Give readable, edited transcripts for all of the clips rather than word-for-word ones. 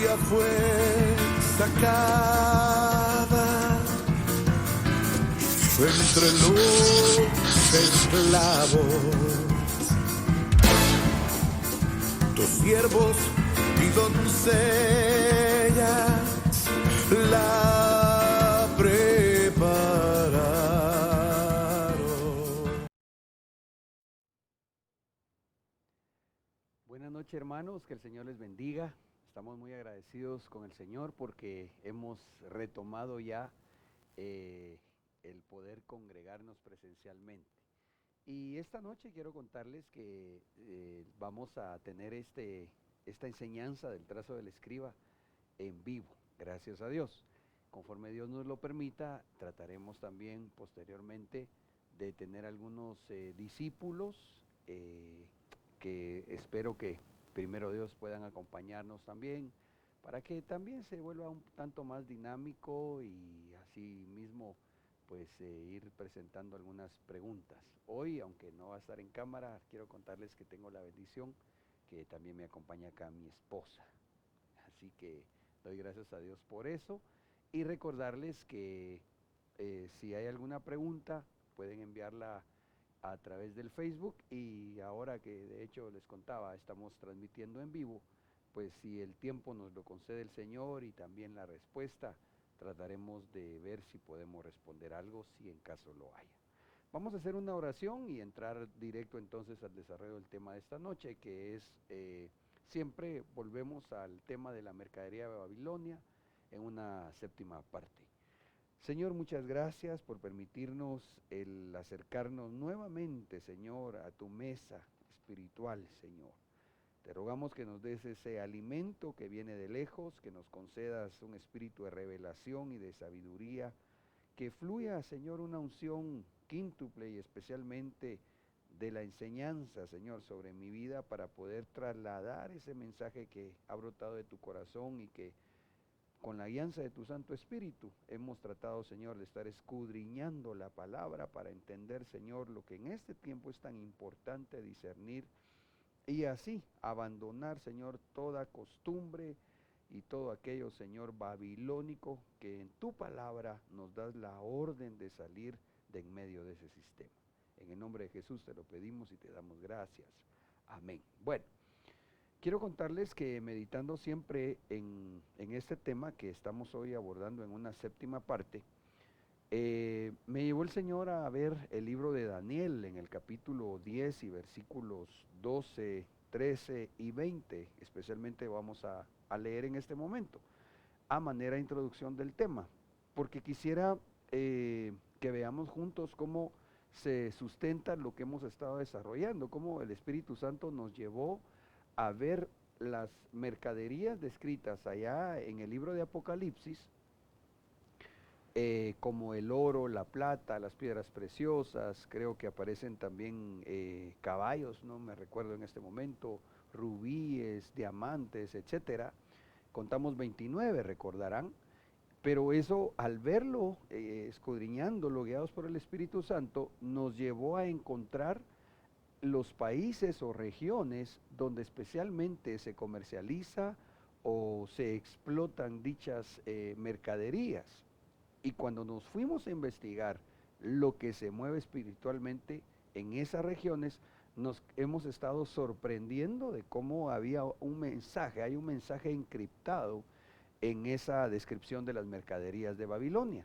ella fue sacada entre los esclavos. Tus siervos y doncellas la prepararon. Buenas noches, hermanos, que el Señor les bendiga. Estamos muy agradecidos con el Señor porque hemos retomado ya el poder congregarnos presencialmente. Y esta noche quiero contarles que vamos a tener esta enseñanza del trazo del escriba en vivo, gracias a Dios. Conforme Dios nos lo permita, trataremos también posteriormente de tener algunos discípulos que espero que primero Dios puedan acompañarnos también, para que también se vuelva un tanto más dinámico y así mismo pues ir presentando algunas preguntas. Hoy, aunque no va a estar en cámara, quiero contarles que tengo la bendición que también me acompaña acá mi esposa. Así que doy gracias a Dios por eso y recordarles que si hay alguna pregunta pueden enviarla a través del Facebook, y ahora que de hecho les contaba, estamos transmitiendo en vivo, pues si el tiempo nos lo concede el Señor y también la respuesta, trataremos de ver si podemos responder algo, si en caso lo haya. Vamos a hacer una oración y entrar directo entonces al desarrollo del tema de esta noche, que es, siempre volvemos al tema de la mercadería de Babilonia en una séptima parte. Señor, muchas gracias por permitirnos el acercarnos nuevamente, Señor, a tu mesa espiritual, Señor. Te rogamos que nos des ese alimento que viene de lejos, que nos concedas un espíritu de revelación y de sabiduría, que fluya, Señor, una unción quíntuple y especialmente de la enseñanza, Señor, sobre mi vida para poder trasladar ese mensaje que ha brotado de tu corazón y que con la guianza de tu Santo Espíritu hemos tratado, Señor, de estar escudriñando la palabra para entender, Señor, lo que en este tiempo es tan importante discernir y así abandonar, Señor, toda costumbre y todo aquello, Señor, babilónico, que en tu palabra nos das la orden de salir de en medio de ese sistema. En el nombre de Jesús te lo pedimos y te damos gracias. Amén. Bueno, quiero contarles que meditando siempre en este tema que estamos hoy abordando en una séptima parte, me llevó el Señor a ver el libro de Daniel en el capítulo 10 y versículos 12, 13 y 20, especialmente vamos a leer en este momento, a manera de introducción del tema, porque quisiera que veamos juntos cómo se sustenta lo que hemos estado desarrollando, cómo el Espíritu Santo nos llevó a ver las mercaderías descritas allá en el libro de Apocalipsis, como el oro, la plata, las piedras preciosas, creo que aparecen también caballos, no me recuerdo en este momento, rubíes, diamantes, etcétera. Contamos 29, recordarán, pero eso al verlo, escudriñándolo, guiados por el Espíritu Santo, nos llevó a encontrar los países o regiones donde especialmente se comercializa o se explotan dichas mercaderías. Y cuando nos fuimos a investigar lo que se mueve espiritualmente en esas regiones, nos hemos estado sorprendiendo de cómo había un mensaje, hay un mensaje encriptado en esa descripción de las mercaderías de Babilonia.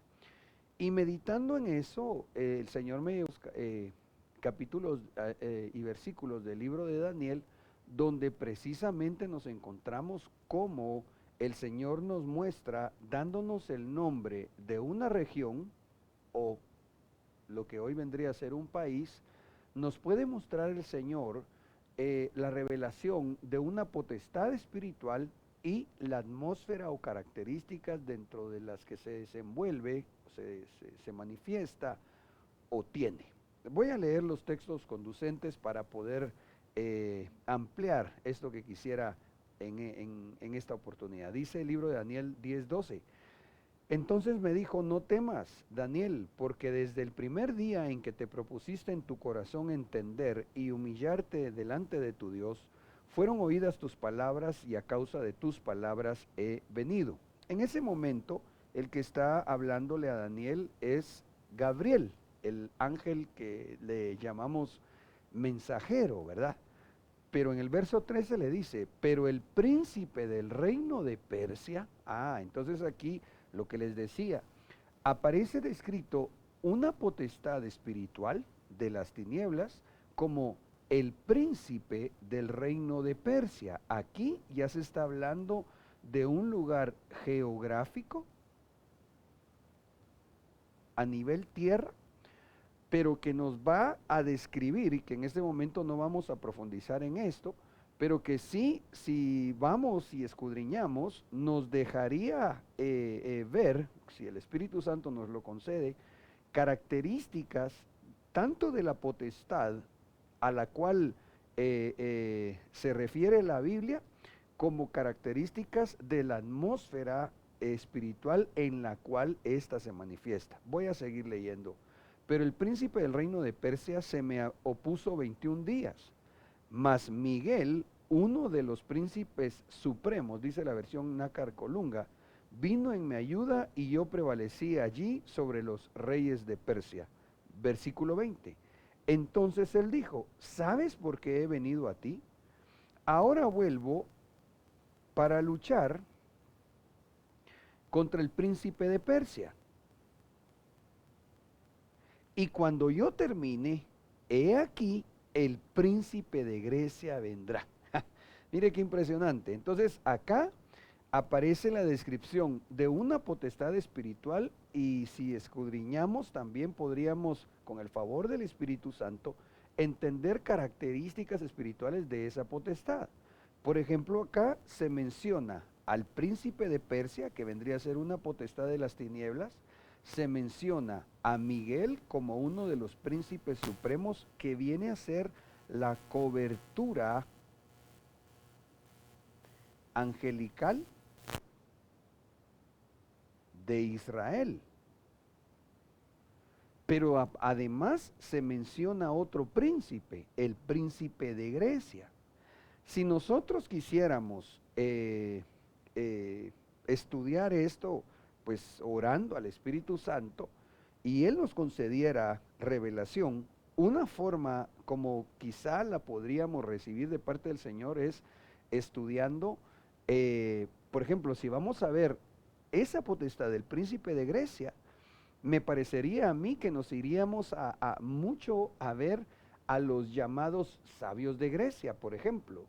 Y meditando en eso, el Señor me dio capítulos y versículos del libro de Daniel, donde precisamente nos encontramos cómo el Señor nos muestra, dándonos el nombre de una región, o lo que hoy vendría a ser un país, nos puede mostrar el Señor la revelación de una potestad espiritual y la atmósfera o características dentro de las que se desenvuelve, se manifiesta o tiene. Voy a leer los textos conducentes para poder ampliar esto que quisiera en esta oportunidad. Dice el libro de Daniel 10:12. Entonces me dijo, no temas, Daniel, porque desde el primer día en que te propusiste en tu corazón entender y humillarte delante de tu Dios, fueron oídas tus palabras y a causa de tus palabras he venido. En ese momento, el que está hablándole a Daniel es Gabriel, el ángel que le llamamos mensajero, ¿verdad? Pero en el verso 13 le dice, pero el príncipe del reino de Persia, entonces aquí lo que les decía, aparece descrito una potestad espiritual de las tinieblas como el príncipe del reino de Persia. Aquí ya se está hablando de un lugar geográfico a nivel tierra, pero que nos va a describir, y que en este momento no vamos a profundizar en esto, pero que sí, si vamos y escudriñamos, nos dejaría ver, si el Espíritu Santo nos lo concede, características tanto de la potestad a la cual se refiere la Biblia, como características de la atmósfera espiritual en la cual ésta se manifiesta. Voy a seguir leyendo. Pero el príncipe del reino de Persia se me opuso 21 días, mas Miguel, uno de los príncipes supremos, dice la versión Nácar Colunga, vino en mi ayuda y yo prevalecí allí sobre los reyes de Persia. Versículo 20. Entonces él dijo, ¿sabes por qué he venido a ti? Ahora vuelvo para luchar contra el príncipe de Persia. Y cuando yo termine, he aquí el príncipe de Grecia vendrá. Mire qué impresionante. Entonces acá aparece la descripción de una potestad espiritual, y si escudriñamos también podríamos, con el favor del Espíritu Santo, entender características espirituales de esa potestad. Por ejemplo, acá se menciona al príncipe de Persia, que vendría a ser una potestad de las tinieblas. Se menciona a Miguel como uno de los príncipes supremos, que viene a ser la cobertura angelical de Israel. Pero además se menciona otro príncipe, el príncipe de Grecia. Si nosotros quisiéramos estudiar esto, pues orando al Espíritu Santo, y Él nos concediera revelación, una forma como quizá la podríamos recibir de parte del Señor es estudiando, por ejemplo, si vamos a ver esa potestad del príncipe de Grecia, me parecería a mí que nos iríamos mucho a ver a los llamados sabios de Grecia, por ejemplo,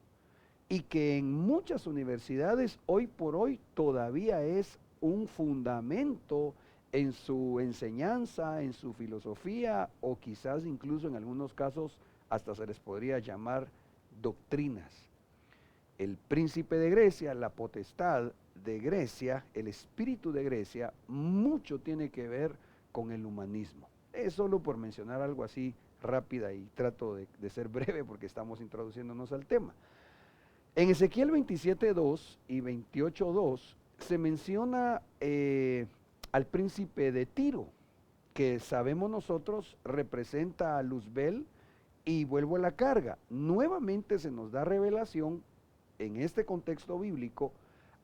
y que en muchas universidades hoy por hoy todavía es un fundamento en su enseñanza, en su filosofía, o quizás incluso en algunos casos hasta se les podría llamar doctrinas. El príncipe de Grecia, la potestad de Grecia, el espíritu de Grecia, mucho tiene que ver con el humanismo. Es solo por mencionar algo así rápida, y trato de ser breve porque estamos introduciéndonos al tema. En Ezequiel 27:2 y 28:2 se menciona al príncipe de Tiro, que sabemos nosotros representa a Luzbel, y vuelvo a la carga. Nuevamente se nos da revelación en este contexto bíblico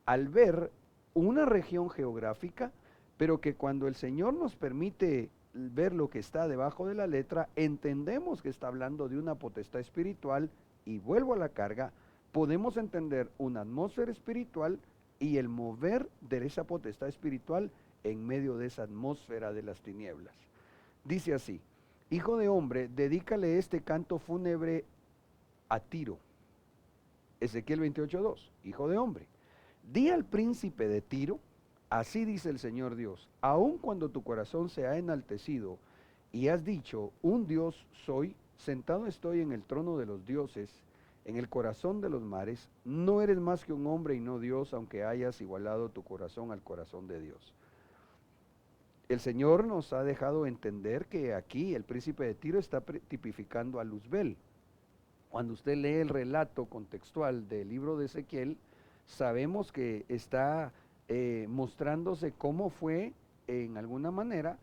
al ver una región geográfica, pero que cuando el Señor nos permite ver lo que está debajo de la letra, entendemos que está hablando de una potestad espiritual, y vuelvo a la carga, podemos entender una atmósfera espiritual y el mover de esa potestad espiritual en medio de esa atmósfera de las tinieblas. Dice así: hijo de hombre, dedícale este canto fúnebre a Tiro. Ezequiel 28:2, hijo de hombre, di al príncipe de Tiro, así dice el Señor Dios, aun cuando tu corazón se ha enaltecido y has dicho, un Dios soy, sentado estoy en el trono de los dioses, en el corazón de los mares, no eres más que un hombre y no Dios, aunque hayas igualado tu corazón al corazón de Dios. El Señor nos ha dejado entender que aquí el príncipe de Tiro está tipificando a Luzbel. Cuando usted lee el relato contextual del libro de Ezequiel, sabemos que está mostrándose cómo fue, en alguna manera,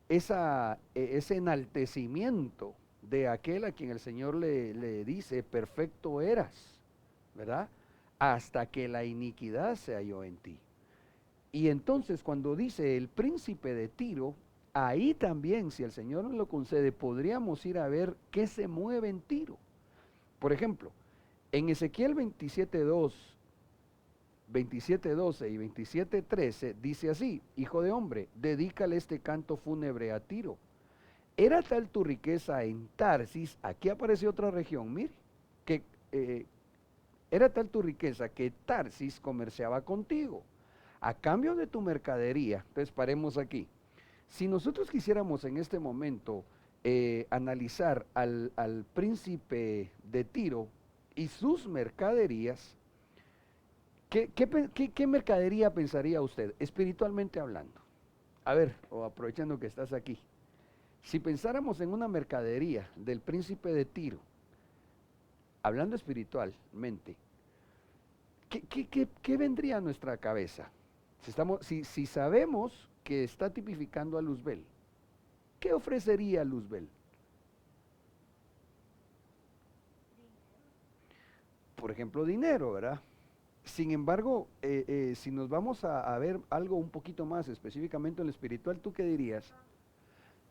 ese enaltecimiento de aquel a quien el Señor le dice, perfecto eras, ¿verdad? Hasta que la iniquidad se halló en ti. Y entonces cuando dice el príncipe de Tiro, ahí también, si el Señor nos lo concede, podríamos ir a ver qué se mueve en Tiro. Por ejemplo, en Ezequiel 27:2, 27:12 y 27:13 dice así: Hijo de hombre, dedícale este canto fúnebre a Tiro. Era tal tu riqueza en Tarsis, aquí aparece otra región, mire, que era tal tu riqueza que Tarsis comerciaba contigo. A cambio de tu mercadería, entonces paremos aquí. Si nosotros quisiéramos en este momento analizar al príncipe de Tiro y sus mercaderías, ¿qué mercadería pensaría usted, espiritualmente hablando? A ver, o aprovechando que estás aquí. Si pensáramos en una mercadería del príncipe de Tiro, hablando espiritualmente, ¿qué vendría a nuestra cabeza? Si sabemos que está tipificando a Luzbel, ¿qué ofrecería Luzbel? Por ejemplo, dinero, ¿verdad? Sin embargo, si nos vamos a ver algo un poquito más específicamente en lo espiritual, ¿tú qué dirías?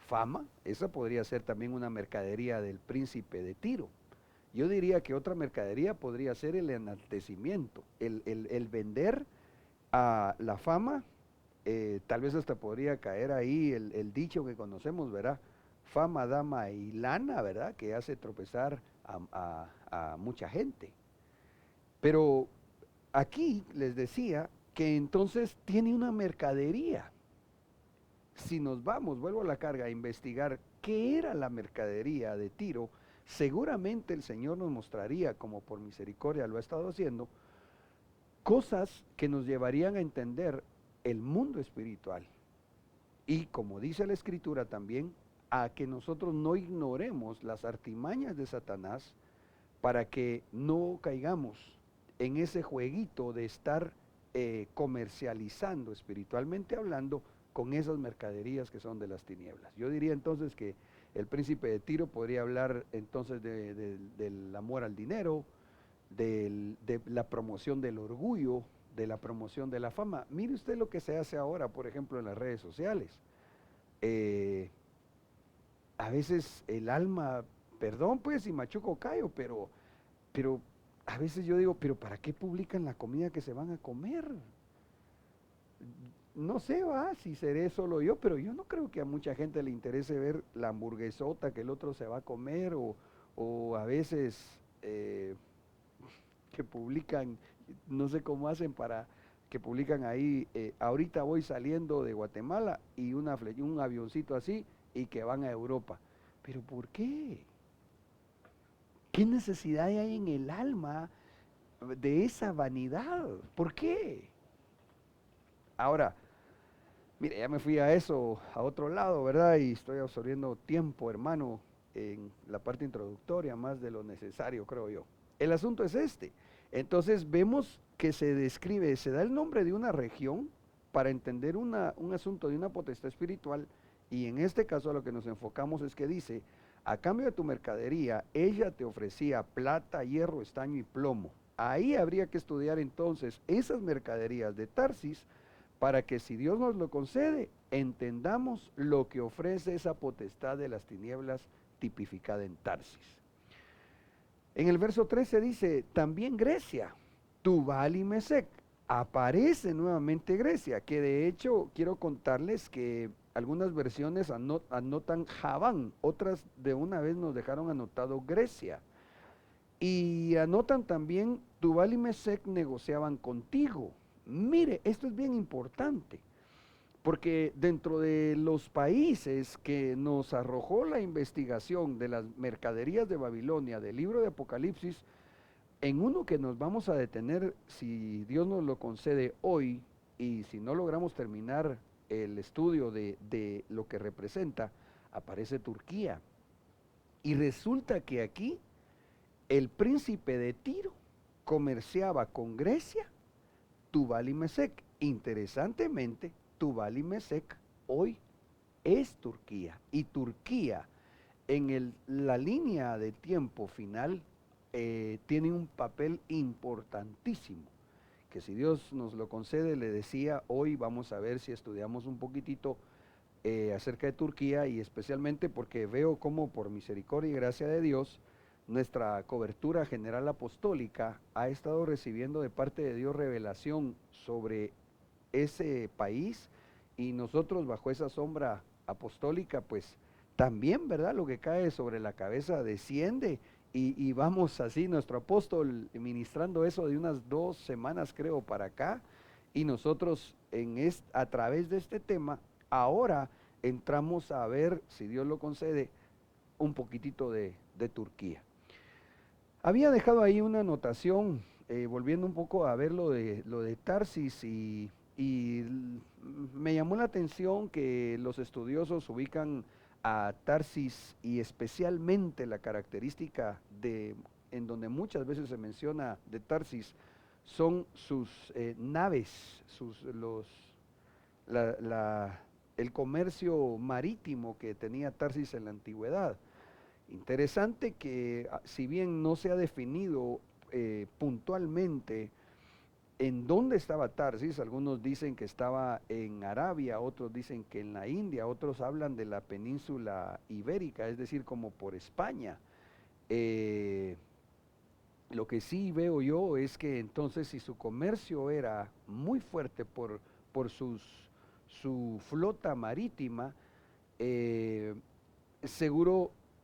Fama, esa podría ser también una mercadería del príncipe de Tiro. Yo diría que otra mercadería podría ser el enaltecimiento, el vender a la fama. Tal vez hasta podría caer ahí el dicho que conocemos, ¿verdad? Fama, dama y lana, ¿verdad? Que hace tropezar a mucha gente. Pero aquí les decía que entonces tiene una mercadería. Si nos vamos, vuelvo a la carga, a investigar qué era la mercadería de Tiro, seguramente el Señor nos mostraría, como por misericordia lo ha estado haciendo, cosas que nos llevarían a entender el mundo espiritual. Y como dice la Escritura también, a que nosotros no ignoremos las artimañas de Satanás para que no caigamos en ese jueguito de estar comercializando espiritualmente hablando con esas mercaderías que son de las tinieblas. Yo diría entonces que el príncipe de Tiro podría hablar entonces del amor al dinero, de la promoción del orgullo, de la promoción de la fama. Mire usted lo que se hace ahora, por ejemplo, en las redes sociales. A veces el alma, perdón pues si machuco callo, pero a veces yo digo, pero ¿para qué publican la comida que se van a comer? No sé, si seré solo yo, pero yo no creo que a mucha gente le interese ver la hamburguesota que el otro se va a comer, o a veces que publican, no sé cómo hacen para que publican ahí, ahorita voy saliendo de Guatemala y un avioncito así y que van a Europa. ¿Pero por qué? ¿Qué necesidad hay en el alma de esa vanidad? ¿Por qué? Ahora, mire, ya me fui a eso, a otro lado, ¿verdad? Y estoy absorbiendo tiempo, hermano, en la parte introductoria, más de lo necesario, creo yo. El asunto es este. Entonces vemos que se describe, se da el nombre de una región para entender un asunto de una potestad espiritual, y en este caso a lo que nos enfocamos es que dice, a cambio de tu mercadería, ella te ofrecía plata, hierro, estaño y plomo. Ahí habría que estudiar entonces esas mercaderías de Tarsis, para que si Dios nos lo concede, entendamos lo que ofrece esa potestad de las tinieblas tipificada en Tarsis. En el verso 13 dice, también Grecia, Tubal y Mesec. Aparece nuevamente Grecia, que de hecho quiero contarles que algunas versiones anotan Javán, otras de una vez nos dejaron anotado Grecia. Y anotan también, Tubal y Mesec negociaban contigo. Mire, esto es bien importante, porque dentro de los países que nos arrojó la investigación de las mercaderías de Babilonia, del libro de Apocalipsis, en uno que nos vamos a detener, si Dios nos lo concede hoy, y si no logramos terminar el estudio de lo que representa, aparece Turquía. Y resulta que aquí el príncipe de Tiro comerciaba con Grecia, Tubal y Mesec. Interesantemente, Tubal y Mesec hoy es Turquía. Y Turquía, en la línea de tiempo final, tiene un papel importantísimo, que si Dios nos lo concede, le decía, hoy vamos a ver si estudiamos un poquitito acerca de Turquía, y especialmente porque veo cómo por misericordia y gracia de Dios, nuestra cobertura general apostólica ha estado recibiendo de parte de Dios revelación sobre ese país, y nosotros bajo esa sombra apostólica, pues también, ¿verdad? Lo que cae sobre la cabeza desciende, y vamos así, nuestro apóstol ministrando eso de unas 2 semanas creo para acá, y nosotros a través de este tema, ahora entramos a ver, si Dios lo concede, un poquitito de Turquía. Había dejado ahí una anotación, volviendo un poco a ver lo de Tarsis, y me llamó la atención que los estudiosos ubican a Tarsis, y especialmente la característica en donde muchas veces se menciona de Tarsis, son sus naves, el comercio marítimo que tenía Tarsis en la antigüedad. Interesante que si bien no se ha definido puntualmente en dónde estaba Tarsis, algunos dicen que estaba en Arabia, otros dicen que en la India, otros hablan de la península ibérica, es decir, como por España. Lo que sí veo yo es que entonces, si su comercio era muy fuerte por su flota marítima,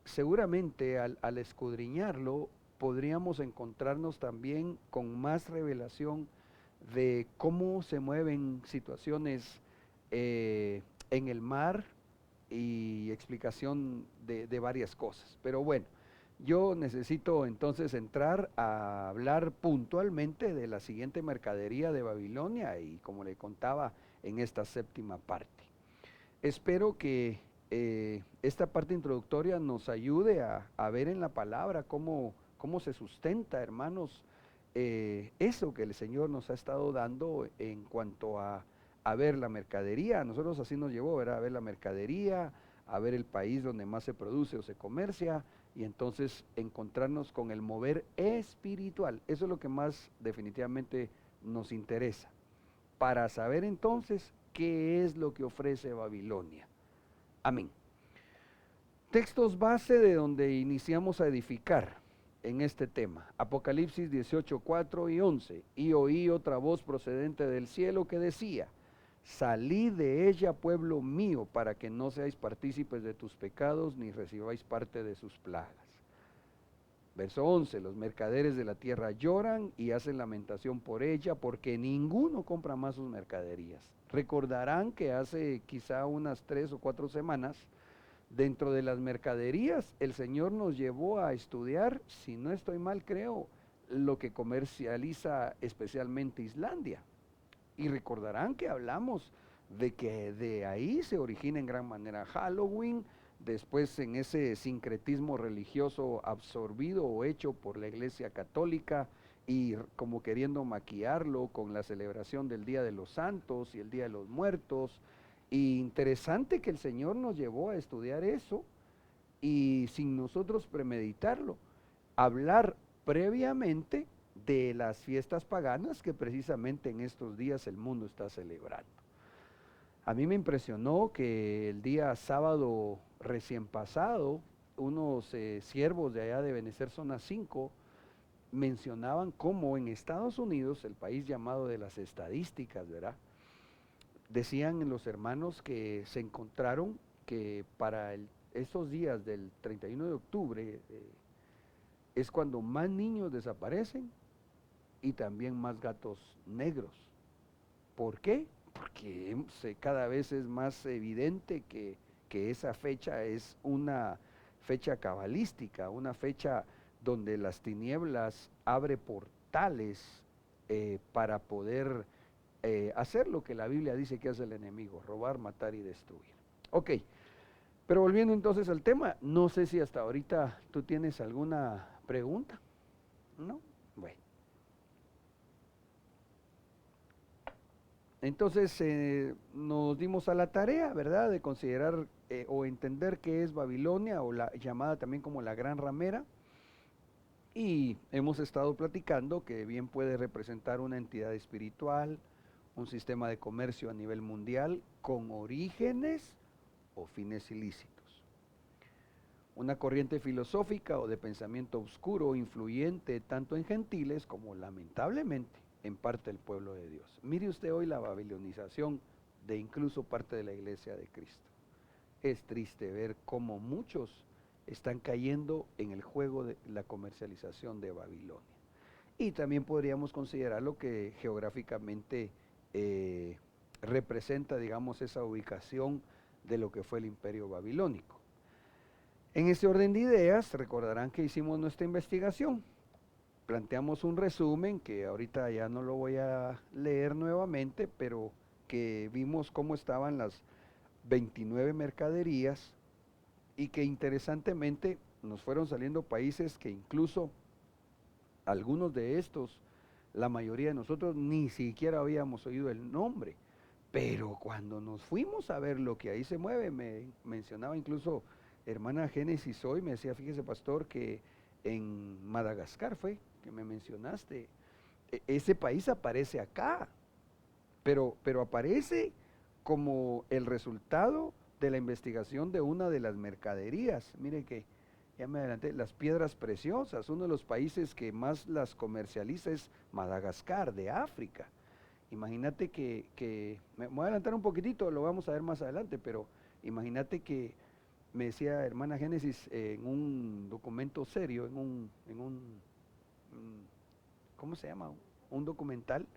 seguramente al escudriñarlo podríamos encontrarnos también con más revelación de cómo se mueven situaciones en el mar, y explicación de varias cosas. Pero bueno, yo necesito entonces entrar a hablar puntualmente de la siguiente mercadería de Babilonia, y como le contaba en esta séptima parte. Espero que esta parte introductoria nos ayude a ver en la palabra cómo se sustenta, hermanos, eso que el Señor nos ha estado dando en cuanto a ver la mercadería. A nosotros así nos llevó, ¿verdad? A ver la mercadería, a ver el país donde más se produce o se comercia, y entonces encontrarnos con el mover espiritual. Eso es lo que más definitivamente nos interesa, para saber entonces qué es lo que ofrece Babilonia. Amén. Textos base de donde iniciamos a edificar en este tema. Apocalipsis 18, 4 y 11. Y oí otra voz procedente del cielo que decía: salid de ella, pueblo mío, para que no seáis partícipes de tus pecados, ni recibáis parte de sus plagas. Verso 11, los mercaderes de la tierra lloran y hacen lamentación por ella, porque ninguno compra más sus mercaderías. Recordarán que hace quizá unas 3 o 4 semanas, dentro de las mercaderías, el Señor nos llevó a estudiar, si no estoy mal creo, lo que comercializa especialmente Islandia. Y recordarán que hablamos de que de ahí se origina en gran manera Halloween, después en ese sincretismo religioso absorbido o hecho por la Iglesia Católica, y como queriendo maquillarlo con la celebración del Día de los Santos y el Día de los Muertos. Y interesante que el Señor nos llevó a estudiar eso, y sin nosotros premeditarlo, hablar previamente de las fiestas paganas que precisamente en estos días el mundo está celebrando. A mí me impresionó que el día sábado recién pasado, unos siervos de allá de Benecer Zona 5 mencionaban cómo en Estados Unidos, el país llamado de las estadísticas, ¿verdad? Decían los hermanos que se encontraron que para estos días del 31 de octubre es cuando más niños desaparecen, y también más gatos negros. ¿Por qué? Porque cada vez es más evidente que esa fecha es una fecha cabalística, una fecha donde las tinieblas abre portales para poder hacer lo que la Biblia dice que hace el enemigo: robar, matar y destruir. Ok, pero volviendo entonces al tema, no sé si hasta ahorita tú tienes alguna pregunta, ¿no? Bueno. Entonces nos dimos a la tarea, ¿verdad?, de considerar o entender qué es Babilonia, o la llamada también como la Gran Ramera. Y hemos estado platicando que bien puede representar una entidad espiritual, un sistema de comercio a nivel mundial con orígenes o fines ilícitos. Una corriente filosófica o de pensamiento oscuro influyente tanto en gentiles como lamentablemente en parte del pueblo de Dios. Mire usted hoy la babilonización de incluso parte de la iglesia de Cristo. Es triste ver cómo muchos están cayendo en el juego de la comercialización de Babilonia. Y también podríamos considerar lo que geográficamente representa, digamos, esa ubicación de lo que fue el imperio babilónico. En ese orden de ideas, recordarán que hicimos nuestra investigación. Planteamos un resumen que ahorita ya no lo voy a leer nuevamente, pero que vimos cómo estaban las 29 mercaderías y que interesantemente nos fueron saliendo países que incluso algunos de estos, la mayoría de nosotros ni siquiera habíamos oído el nombre, pero cuando nos fuimos a ver lo que ahí se mueve, me mencionaba incluso hermana Génesis hoy, me decía, fíjese pastor, que en Madagascar fue, que me mencionaste, ese país aparece acá, pero aparece como el resultado de la investigación de una de las mercaderías. Mire que, ya me adelanté, las piedras preciosas, uno de los países que más las comercializa es Madagascar, de África. Imagínate que me voy a adelantar un poquitito, lo vamos a ver más adelante, pero imagínate que me decía hermana Génesis en un documento serio, en un ¿cómo se llama? Un documental,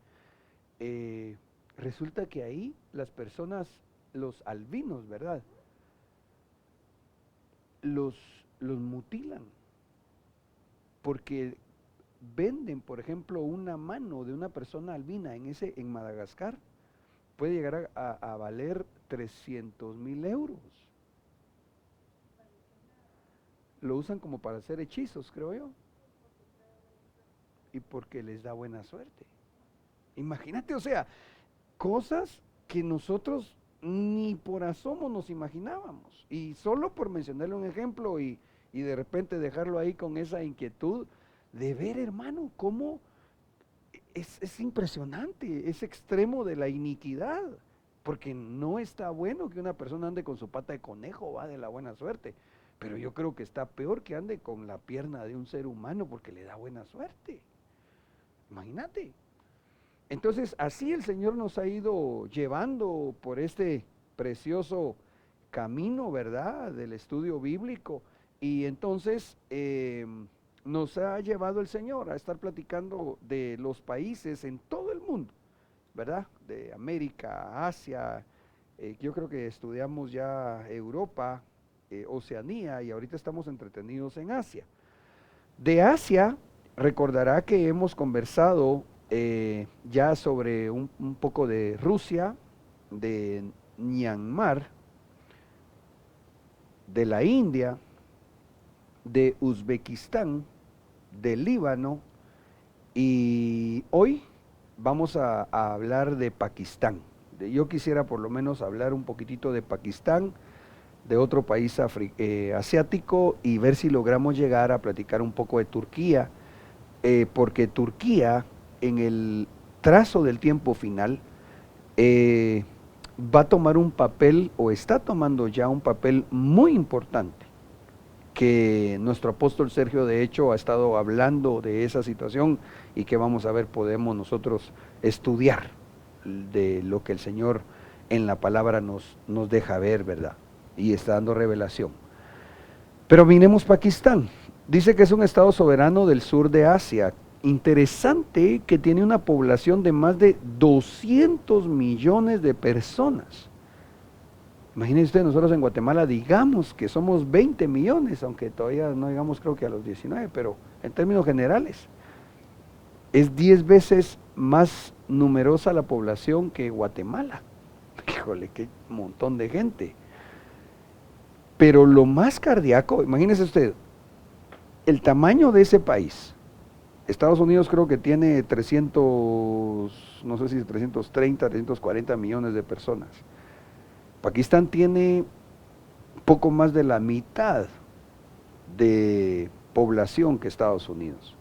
resulta que ahí las personas, los albinos, ¿verdad? Los mutilan, porque venden, por ejemplo, una mano de una persona albina en Madagascar, puede llegar a valer 300,000 euros. Lo usan como para hacer hechizos, creo yo, y porque les da buena suerte. Imagínate, o sea, cosas que nosotros ni por asomo nos imaginábamos. Y solo por mencionarle un ejemplo y de repente dejarlo ahí con esa inquietud de ver, hermano, cómo es impresionante ese extremo de la iniquidad. Porque no está bueno que una persona ande con su pata de conejo, va de la buena suerte. Pero yo creo que está peor que ande con la pierna de un ser humano porque le da buena suerte. Imagínate. Entonces, así el Señor nos ha ido llevando por este precioso camino, ¿verdad?, del estudio bíblico. Y entonces nos ha llevado el Señor a estar platicando de los países en todo el mundo, ¿verdad?, de América, Asia, yo creo que estudiamos ya Europa, Oceanía, y ahorita estamos entretenidos en Asia. De Asia, recordará que hemos conversado ya sobre un poco de Rusia, de Myanmar, de la India, de Uzbekistán, de Líbano, y hoy vamos a hablar de Pakistán. Yo quisiera por lo menos hablar un poquitito de Pakistán, de otro país asiático, y ver si logramos llegar a platicar un poco de Turquía, porque Turquía en el trazo del tiempo final va a tomar un papel, o está tomando ya un papel muy importante, que nuestro apóstol Sergio de hecho ha estado hablando de esa situación y que vamos a ver, podemos nosotros estudiar de lo que el Señor en la palabra nos deja ver, ¿verdad? Y está dando revelación. Pero miremos Pakistán. Dice que es un estado soberano del sur de Asia. Interesante que tiene una población de más de 200 millones de personas. Imagínense ustedes, nosotros en Guatemala digamos que somos 20 millones, aunque todavía no llegamos creo que a los 19, pero en términos generales es 10 veces más numerosa la población que Guatemala. Híjole, qué montón de gente. Pero lo más cardíaco, imagínese usted, el tamaño de ese país. Estados Unidos creo que tiene 300, no sé si 330, 340 millones de personas. Pakistán tiene poco más de la mitad de población que Estados Unidos.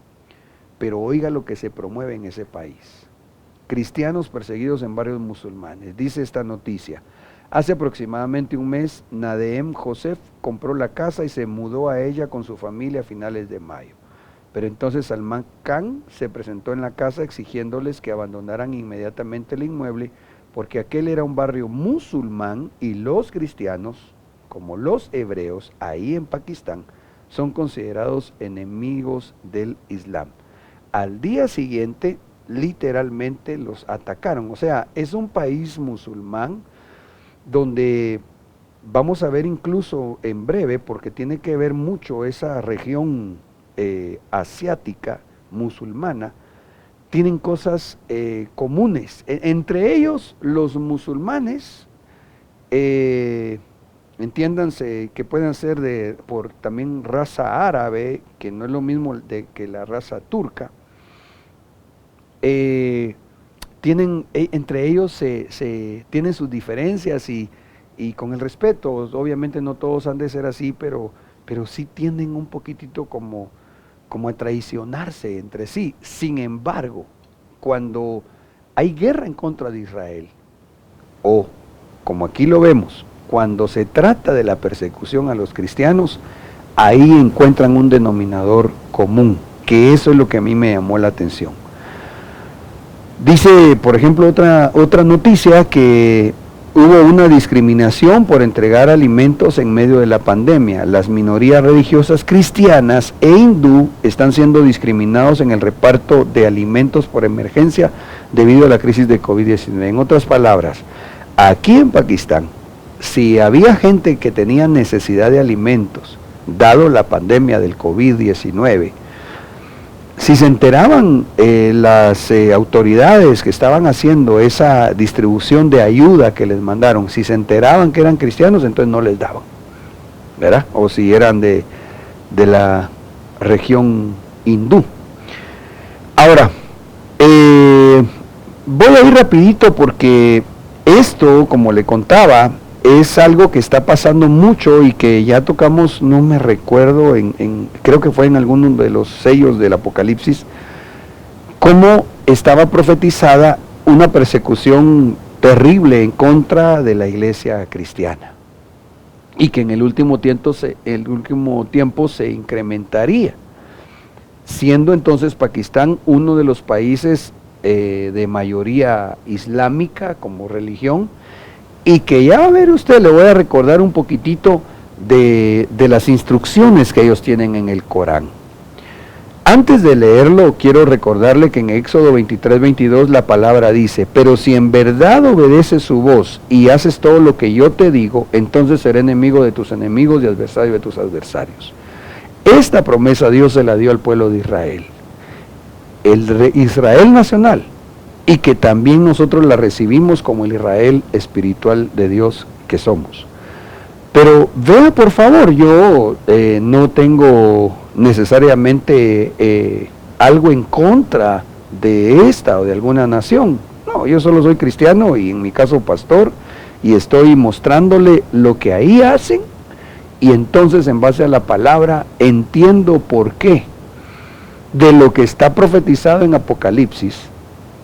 Pero oiga lo que se promueve en ese país. Cristianos perseguidos en barrios musulmanes. Dice esta noticia: hace aproximadamente un mes, Nadeem Joseph compró la casa y se mudó a ella con su familia a finales de mayo. Pero entonces Salman Khan se presentó en la casa exigiéndoles que abandonaran inmediatamente el inmueble porque aquel era un barrio musulmán y los cristianos, como los hebreos, ahí en Pakistán, son considerados enemigos del Islam. Al día siguiente, literalmente los atacaron. O sea, es un país musulmán donde vamos a ver incluso en breve, porque tiene que ver mucho esa región asiática, musulmana, tienen cosas comunes. Entre ellos, los musulmanes, entiéndanse que pueden ser por también raza árabe, que no es lo mismo que la raza turca, tienen, entre ellos tienen sus diferencias y con el respeto, obviamente no todos han de ser así, pero sí tienden un poquitito como a traicionarse entre sí. Sin embargo, cuando hay guerra en contra de Israel, o como aquí lo vemos, cuando se trata de la persecución a los cristianos, ahí encuentran un denominador común, que eso es lo que a mí me llamó la atención. Dice, por ejemplo, otra noticia, que hubo una discriminación por entregar alimentos en medio de la pandemia. Las minorías religiosas cristianas e hindú están siendo discriminados en el reparto de alimentos por emergencia debido a la crisis de COVID-19. En otras palabras, aquí en Pakistán, si había gente que tenía necesidad de alimentos, dado la pandemia del COVID-19, si se enteraban las autoridades que estaban haciendo esa distribución de ayuda que les mandaron, si se enteraban que eran cristianos, entonces no les daban, ¿verdad? O si eran de la región hindú. Ahora, voy a ir rapidito porque esto, como le contaba, es algo que está pasando mucho y que ya tocamos, no me recuerdo, creo que fue en alguno de los sellos del Apocalipsis, cómo estaba profetizada una persecución terrible en contra de la iglesia cristiana y que en el último tiempo se incrementaría, siendo entonces Pakistán uno de los países de mayoría islámica como religión. Y que ya va a ver usted, le voy a recordar un poquitito de las instrucciones que ellos tienen en el Corán. Antes de leerlo, quiero recordarle que en Éxodo 23:22 la palabra dice: pero si en verdad obedeces su voz y haces todo lo que yo te digo, entonces seré enemigo de tus enemigos y adversario de tus adversarios. Esta promesa Dios se la dio al pueblo de Israel, el Israel nacional, y que también nosotros la recibimos como el Israel espiritual de Dios que somos. Pero vea, por favor, yo no tengo necesariamente algo en contra de esta o de alguna nación. No, yo solo soy cristiano y en mi caso pastor, y estoy mostrándole lo que ahí hacen, y entonces en base a la palabra entiendo por qué de lo que está profetizado en Apocalipsis,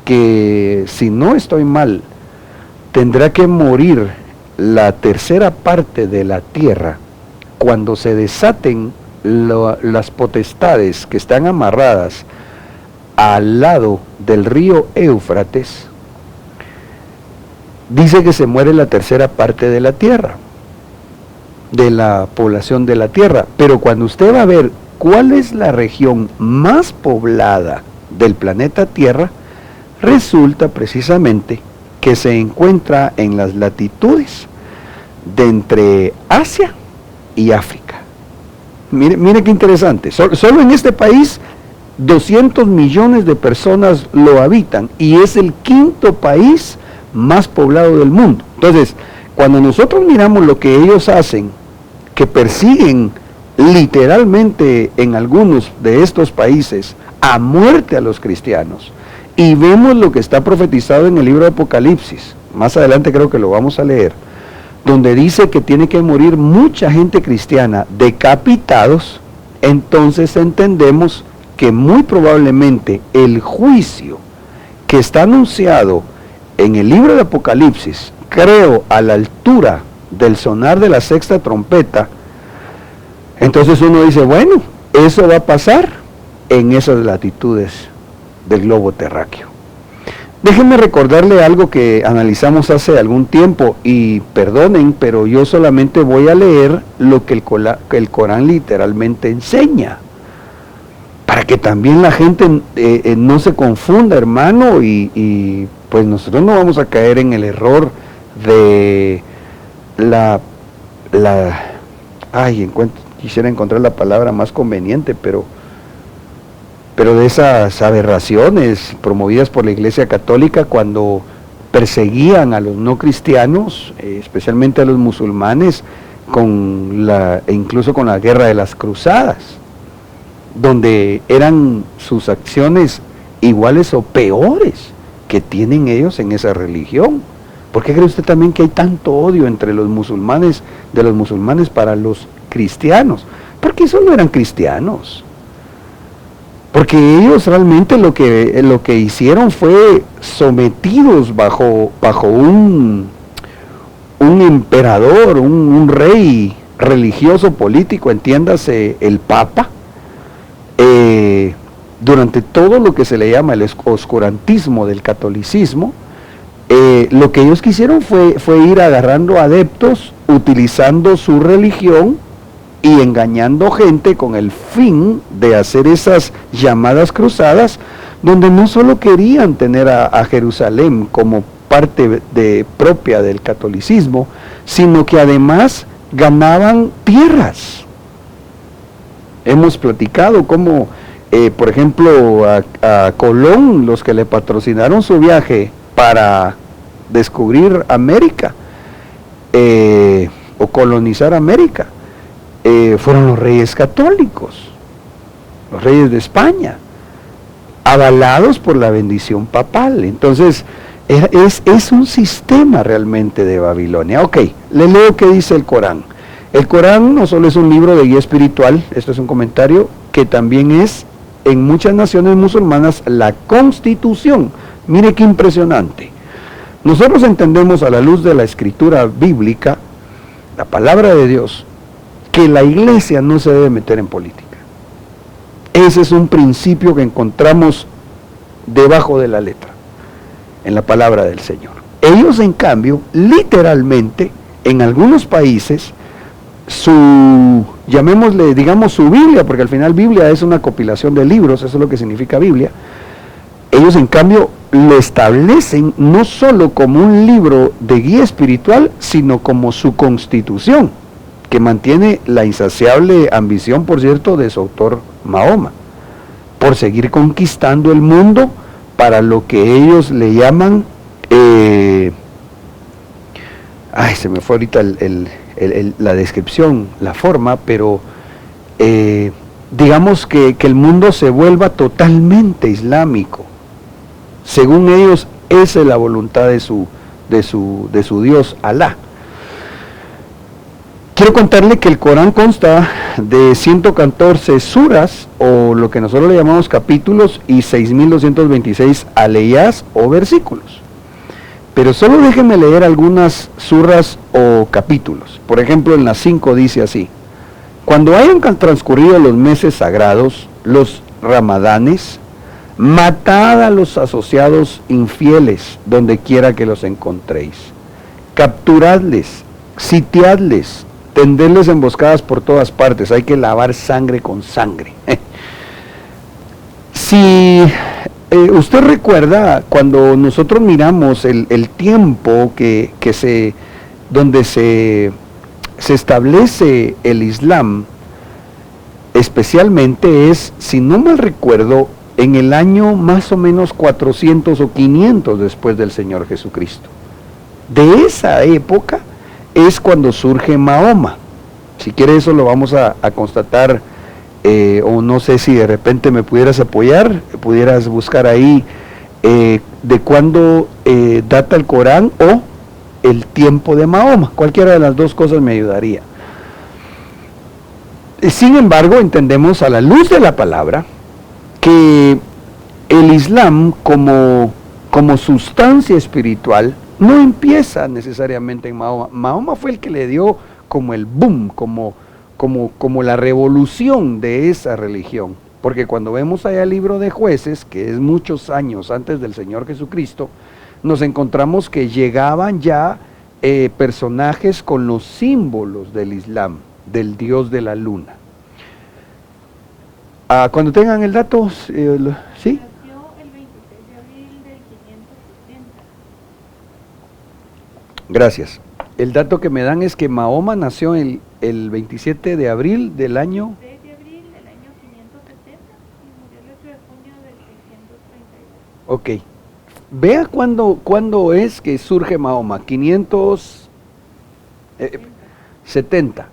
que si no estoy mal, tendrá que morir la tercera parte de la tierra cuando se desaten las potestades que están amarradas al lado del río Éufrates. Dice que se muere la tercera parte de la tierra, de la población de la tierra, pero cuando usted va a ver cuál es la región más poblada del planeta Tierra, resulta precisamente que se encuentra en las latitudes de entre Asia y África. Mire qué interesante, solo en este país 200 millones de personas lo habitan y es el quinto país más poblado del mundo. Entonces, cuando nosotros miramos lo que ellos hacen, que persiguen literalmente en algunos de estos países a muerte a los cristianos, y vemos lo que está profetizado en el libro de Apocalipsis, más adelante creo que lo vamos a leer, donde dice que tiene que morir mucha gente cristiana decapitados, entonces entendemos que muy probablemente el juicio que está anunciado en el libro de Apocalipsis, creo a la altura del sonar de la sexta trompeta, entonces uno dice, bueno, eso va a pasar en esas latitudes del globo terráqueo. Déjenme recordarle algo que analizamos hace algún tiempo, y perdonen, pero yo solamente voy a leer lo que el Corán literalmente enseña, para que también la gente no se confunda, hermano, y pues nosotros no vamos a caer en el error de quisiera encontrar la palabra más conveniente, pero de esas aberraciones promovidas por la Iglesia Católica cuando perseguían a los no cristianos, especialmente a los musulmanes, incluso con la guerra de las cruzadas, donde eran sus acciones iguales o peores que tienen ellos en esa religión. ¿Por qué cree usted también que hay tanto odio entre los musulmanes, de los musulmanes para los cristianos? Porque esos no eran cristianos. Porque ellos realmente lo que hicieron fue sometidos bajo un emperador, un rey religioso político, entiéndase el Papa, durante todo lo que se le llama el oscurantismo del catolicismo. Lo que ellos quisieron fue ir agarrando adeptos, utilizando su religión y engañando gente con el fin de hacer esas llamadas cruzadas, donde no solo querían tener a Jerusalén como parte propia del catolicismo, sino que además ganaban tierras. Hemos platicado cómo, por ejemplo, a Colón, los que le patrocinaron su viaje para descubrir América o colonizar América, fueron los reyes católicos, los reyes de España, avalados por la bendición papal. Entonces es un sistema realmente de Babilonia. Ok, le leo qué dice el Corán. El Corán no solo es un libro de guía espiritual, esto es un comentario, que también es en muchas naciones musulmanas la constitución. Mire qué impresionante. Nosotros entendemos a la luz de la escritura bíblica, la palabra de Dios, que la iglesia no se debe meter en política. Ese es un principio que encontramos debajo de la letra, en la palabra del Señor. Ellos, en cambio, literalmente, en algunos países, llamémosle, digamos, su Biblia, porque al final Biblia es una compilación de libros, eso es lo que significa Biblia. Ellos, en cambio, lo establecen no solo como un libro de guía espiritual, sino como su constitución, que mantiene la insaciable ambición, por cierto, de su autor Mahoma, por seguir conquistando el mundo para lo que ellos le llaman, se me fue ahorita la descripción, la forma, pero digamos que el mundo se vuelva totalmente islámico. Según ellos, esa es la voluntad de su Dios, Alá. Quiero contarle que el Corán consta de 114 suras, o lo que nosotros le llamamos capítulos, y 6.226 aleyas o versículos. Pero solo déjenme leer algunas surras o capítulos. Por ejemplo, en las 5 dice así: cuando hayan transcurrido los meses sagrados, los ramadanes, matad a los asociados infieles donde quiera que los encontréis, capturadles, sitiadles, tenderles emboscadas por todas partes. Hay que lavar sangre con sangre. Si usted recuerda, cuando nosotros miramos el tiempo donde se establece el Islam, especialmente es, si no mal recuerdo, en el año más o menos 400 o 500 después del Señor Jesucristo. De esa época es cuando surge Mahoma. Si quiere, eso lo vamos a constatar, o no sé si de repente me pudieras apoyar, pudieras buscar ahí de cuándo data el Corán o el tiempo de Mahoma. Cualquiera de las dos cosas me ayudaría. Sin embargo, entendemos a la luz de la palabra que el Islam como sustancia espiritual no empieza necesariamente en Mahoma. Mahoma fue el que le dio como el boom, como la revolución de esa religión. Porque cuando vemos allá el libro de Jueces, que es muchos años antes del Señor Jesucristo, nos encontramos que llegaban ya personajes con los símbolos del Islam, del Dios de la luna. Cuando tengan el dato, ¿sí? Nació el 26 de abril del 570. Gracias. El dato que me dan es que Mahoma nació el 27 de abril del año... 6 de abril del año 570 y murió el 8 de junio del 632. Ok. Vea cuándo es que surge Mahoma. 570.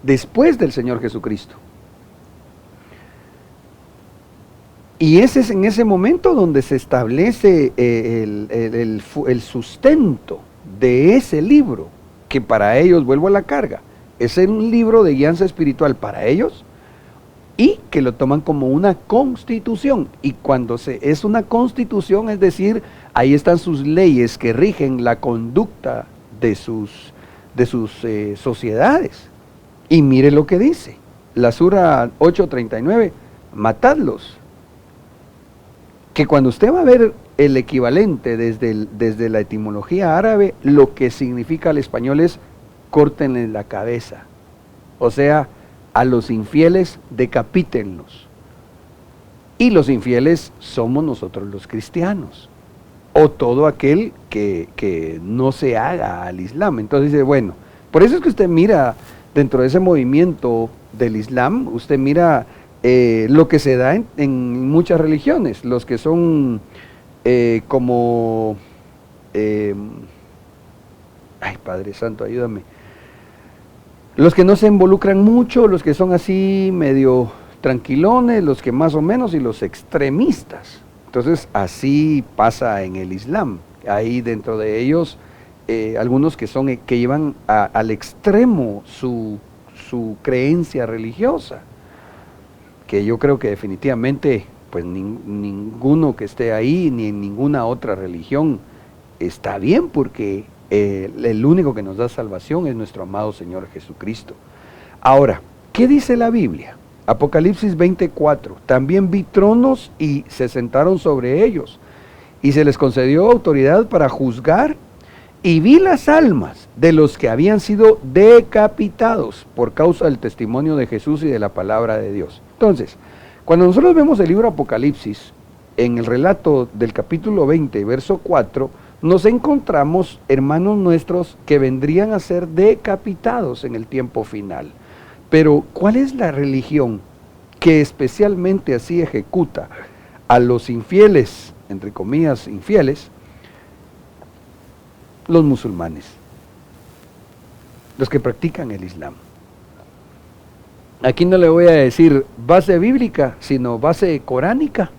Después del Señor Jesucristo. Y ese es en ese momento donde se establece el sustento de ese libro, que para ellos, vuelvo a la carga, es un libro de guianza espiritual para ellos y que lo toman como una constitución. Y cuando es una constitución, es decir, ahí están sus leyes que rigen la conducta de sus sociedades. Y mire lo que dice, la Sura 8:39, matadlos. Que cuando usted va a ver el equivalente desde la etimología árabe, lo que significa al español es córtenle la cabeza. O sea, a los infieles decapítenlos. Y los infieles somos nosotros los cristianos. O todo aquel que no se haga al Islam. Entonces dice, bueno, por eso es que usted mira dentro de ese movimiento del Islam, usted mira lo que se da en muchas religiones, los que son ay, Padre Santo, ayúdame, los que no se involucran mucho, los que son así medio tranquilones, los que más o menos, y los extremistas. Entonces así pasa en el Islam. Hay dentro de ellos algunos que llevan al extremo su creencia religiosa, que yo creo que definitivamente pues ninguno que esté ahí, ni en ninguna otra religión, está bien, porque el único que nos da salvación es nuestro amado Señor Jesucristo. Ahora, ¿qué dice la Biblia? Apocalipsis 20:4, también vi tronos y se sentaron sobre ellos, y se les concedió autoridad para juzgar, y vi las almas de los que habían sido decapitados por causa del testimonio de Jesús y de la palabra de Dios. Entonces, cuando nosotros vemos el libro Apocalipsis, en el relato del capítulo 20, verso 4, nos encontramos hermanos nuestros que vendrían a ser decapitados en el tiempo final. Pero, ¿cuál es la religión que especialmente así ejecuta a los infieles, entre comillas infieles? Los musulmanes, los que practican el Islam. Aquí no le voy a decir base bíblica, sino base coránica.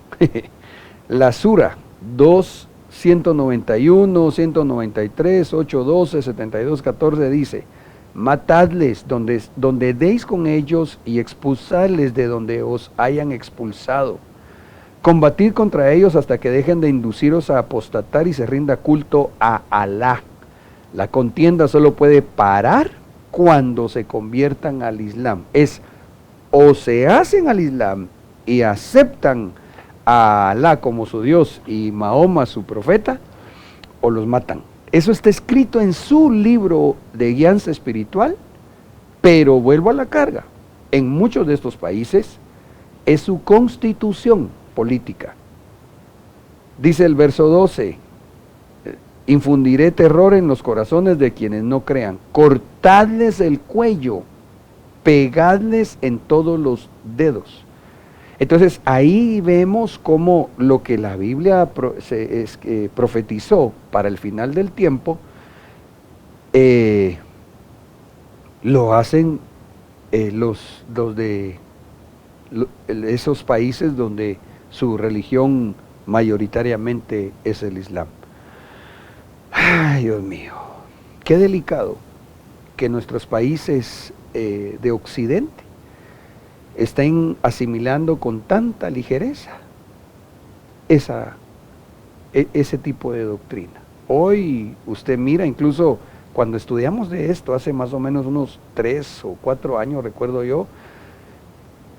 La Sura 2, 191, 193, 812, 72, 14 dice: matadles donde deis con ellos y expulsadles de donde os hayan expulsado. Combatid contra ellos hasta que dejen de induciros a apostatar y se rinda culto a Alá. La contienda solo puede parar cuando se conviertan al Islam. O se hacen al Islam y aceptan a Alá como su Dios y Mahoma su profeta, o los matan. Eso está escrito en su libro de guianza espiritual, pero vuelvo a la carga. En muchos de estos países es su constitución política. Dice el verso 12, infundiré terror en los corazones de quienes no crean, cortadles el cuello, pegadles en todos los dedos. Entonces ahí vemos cómo lo que la Biblia profetizó para el final del tiempo, lo hacen esos países donde su religión mayoritariamente es el Islam. Ay, Dios mío, qué delicado que nuestros países de Occidente estén asimilando con tanta ligereza ese tipo de doctrina. Hoy usted mira, incluso cuando estudiamos de esto, hace más o menos unos 3 o 4 años, recuerdo yo,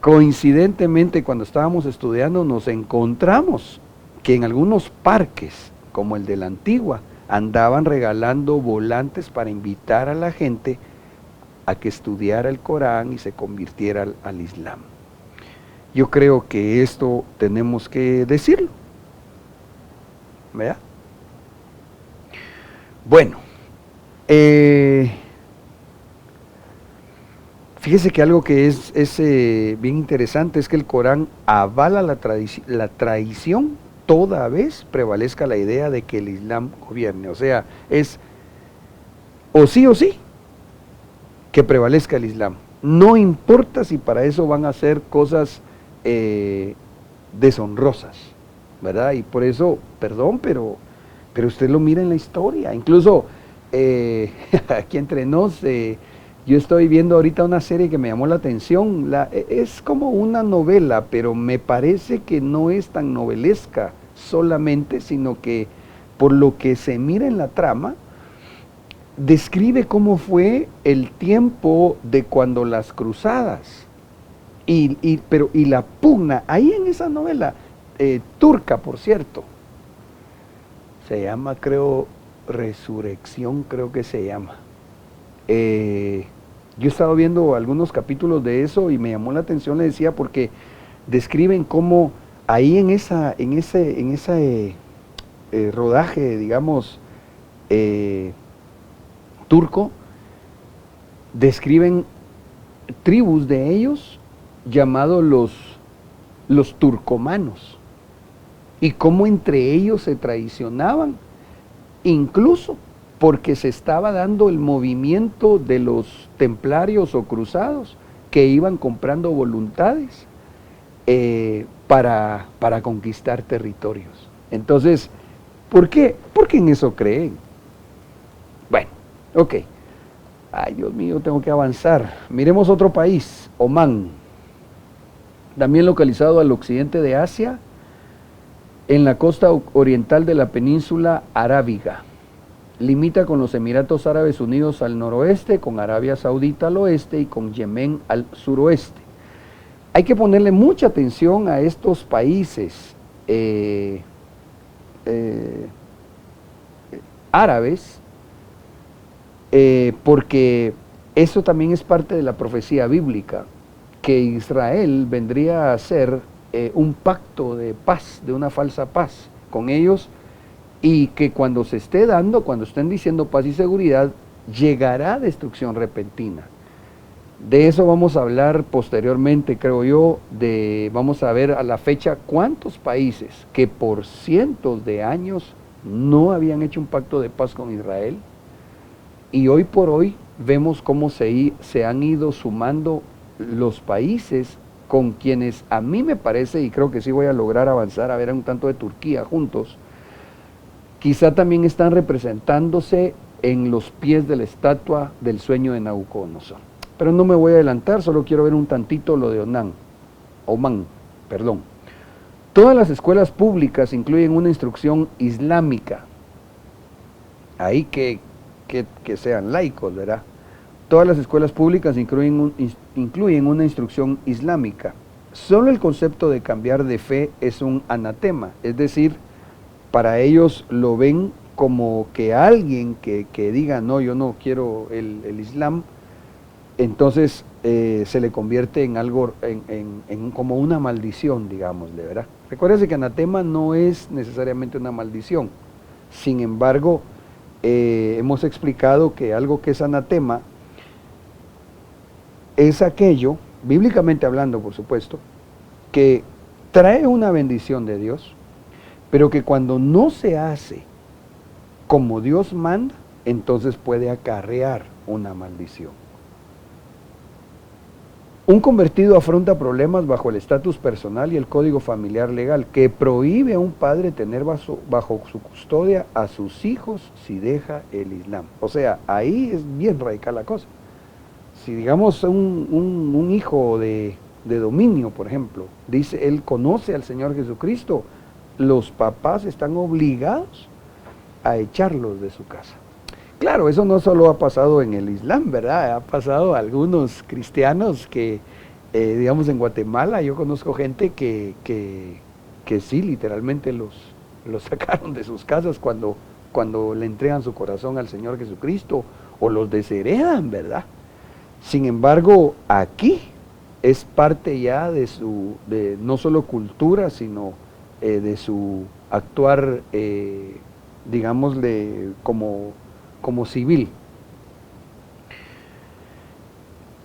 coincidentemente cuando estábamos estudiando nos encontramos que en algunos parques, como el de la Antigua, andaban regalando volantes para invitar a la gente a que estudiara el Corán y se convirtiera al Islam. Yo creo que esto tenemos que decirlo. ¿Verdad? Bueno, fíjese que algo que es bien interesante es que el Corán avala la traición toda vez prevalezca la idea de que el Islam gobierne. O sea, es o sí que prevalezca el Islam. No importa si para eso van a hacer cosas deshonrosas, ¿verdad? Y por eso, perdón, pero usted lo mira en la historia. Incluso aquí entre nos, yo estoy viendo ahorita una serie que me llamó la atención. Es como una novela, pero me parece que no es tan novelesca solamente, sino que por lo que se mira en la trama, describe cómo fue el tiempo de cuando las cruzadas y la pugna, ahí en esa novela, turca por cierto, se llama, creo, Resurrección, creo que se llama. Yo he estado viendo algunos capítulos de eso y me llamó la atención, le decía, porque describen cómo ahí en ese rodaje, digamos, turco, describen tribus de ellos llamados los turcomanos, y cómo entre ellos se traicionaban, incluso porque se estaba dando el movimiento de los templarios o cruzados que iban comprando voluntades para conquistar territorios. Entonces, ¿por qué? Porque en eso creen. Bueno, ok. Ay, Dios mío, tengo que avanzar. Miremos otro país, Omán, también localizado al occidente de Asia, en la costa oriental de la península arábiga. Limita con los Emiratos Árabes Unidos al noroeste, con Arabia Saudita al oeste y con Yemen al suroeste. Hay que ponerle mucha atención a estos países árabes, porque eso también es parte de la profecía bíblica, que Israel vendría a ser un pacto de paz, de una falsa paz con ellos, y que cuando se esté dando, cuando estén diciendo paz y seguridad, llegará destrucción repentina. De eso vamos a hablar posteriormente, creo yo, vamos a ver a la fecha cuántos países que por cientos de años no habían hecho un pacto de paz con Israel, y hoy por hoy vemos cómo se han ido sumando los países con quienes a mí me parece, y creo que sí voy a lograr avanzar a ver un tanto de Turquía juntos, quizá también están representándose en los pies de la estatua del sueño de Nabucodonosor. Pero no me voy a adelantar, solo quiero ver un tantito lo de Omán. Todas las escuelas públicas incluyen una instrucción islámica, ahí que sean laicos, ¿verdad? Todas las escuelas públicas incluyen una instrucción islámica. Solo el concepto de cambiar de fe es un anatema, es decir, para ellos lo ven como que alguien que diga, no, yo no quiero el Islam, entonces se le convierte en algo, en como una maldición, digámosle, ¿verdad? Recuérdense que anatema no es necesariamente una maldición. Sin embargo, hemos explicado que algo que es anatema es aquello, bíblicamente hablando, por supuesto, que trae una bendición de Dios, pero que cuando no se hace como Dios manda, entonces puede acarrear una maldición. Un convertido afronta problemas bajo el estatus personal y el código familiar legal, que prohíbe a un padre tener bajo su custodia a sus hijos si deja el Islam. O sea, ahí es bien radical la cosa. Si digamos un hijo de de dominio, por ejemplo. Dice, él conoce al Señor Jesucristo. Los papás están obligados a echarlos de su casa. Claro, eso no solo ha pasado en el Islam, ¿verdad? Ha pasado a algunos cristianos que, digamos, en Guatemala, yo conozco gente que sí, literalmente los sacaron de sus casas cuando le entregan su corazón al Señor Jesucristo, o los desheredan, ¿verdad? Sin embargo, aquí es parte ya de no solo cultura, sino de su actuar, digámosle, como civil.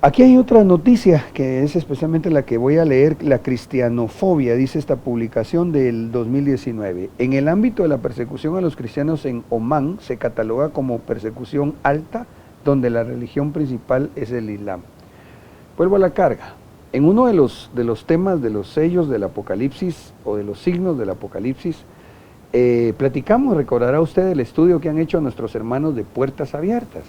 Aquí hay otra noticia que es especialmente la que voy a leer, la cristianofobia, dice esta publicación del 2019. En el ámbito de la persecución a los cristianos en Omán se cataloga como persecución alta, donde la religión principal es el Islam. Vuelvo a la carga. En uno de los temas de los sellos del Apocalipsis o de los signos del Apocalipsis, platicamos, recordará usted el estudio que han hecho nuestros hermanos de Puertas Abiertas.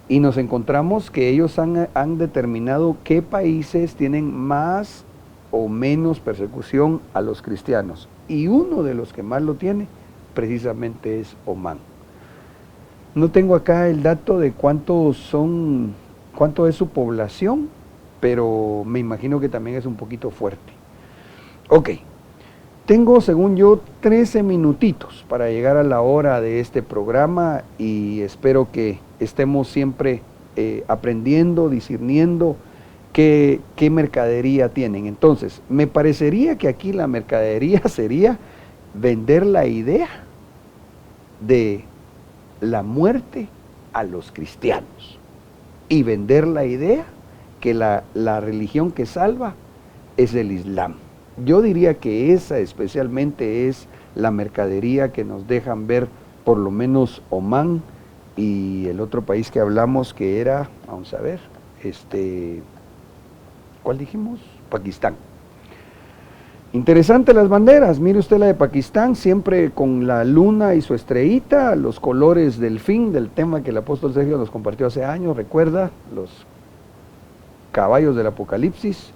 Y nos encontramos que ellos han determinado qué países tienen más o menos persecución a los cristianos. Y uno de los que más lo tiene precisamente es Omán. No tengo acá el dato de cuánto es su población, pero me imagino que también es un poquito fuerte. Ok, tengo, según yo, 13 minutitos para llegar a la hora de este programa y espero que estemos siempre aprendiendo, discerniendo qué mercadería tienen. Entonces, me parecería que aquí la mercadería sería vender la idea de la muerte a los cristianos y vender la idea que la religión que salva es el Islam. Yo diría que esa especialmente es la mercadería que nos dejan ver por lo menos Omán y el otro país que hablamos que era, vamos a ver, ¿cuál dijimos? Pakistán. Interesante las banderas, mire usted la de Pakistán, siempre con la luna y su estrellita, los colores del fin, del tema que el apóstol Sergio nos compartió hace años, recuerda, los caballos del Apocalipsis.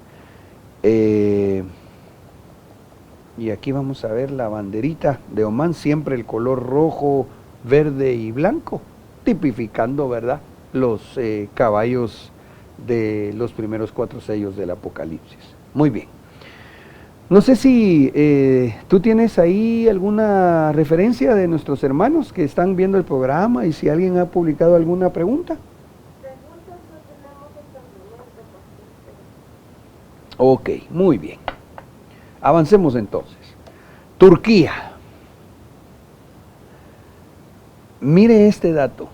Y aquí vamos a ver la banderita de Omán, siempre el color rojo, verde y blanco, tipificando, ¿verdad?, los caballos de los primeros 4 sellos del Apocalipsis. Muy bien. No sé si tú tienes ahí alguna referencia de nuestros hermanos que están viendo el programa y si alguien ha publicado alguna pregunta. Ok, muy bien. Avancemos entonces. Turquía. Mire este dato.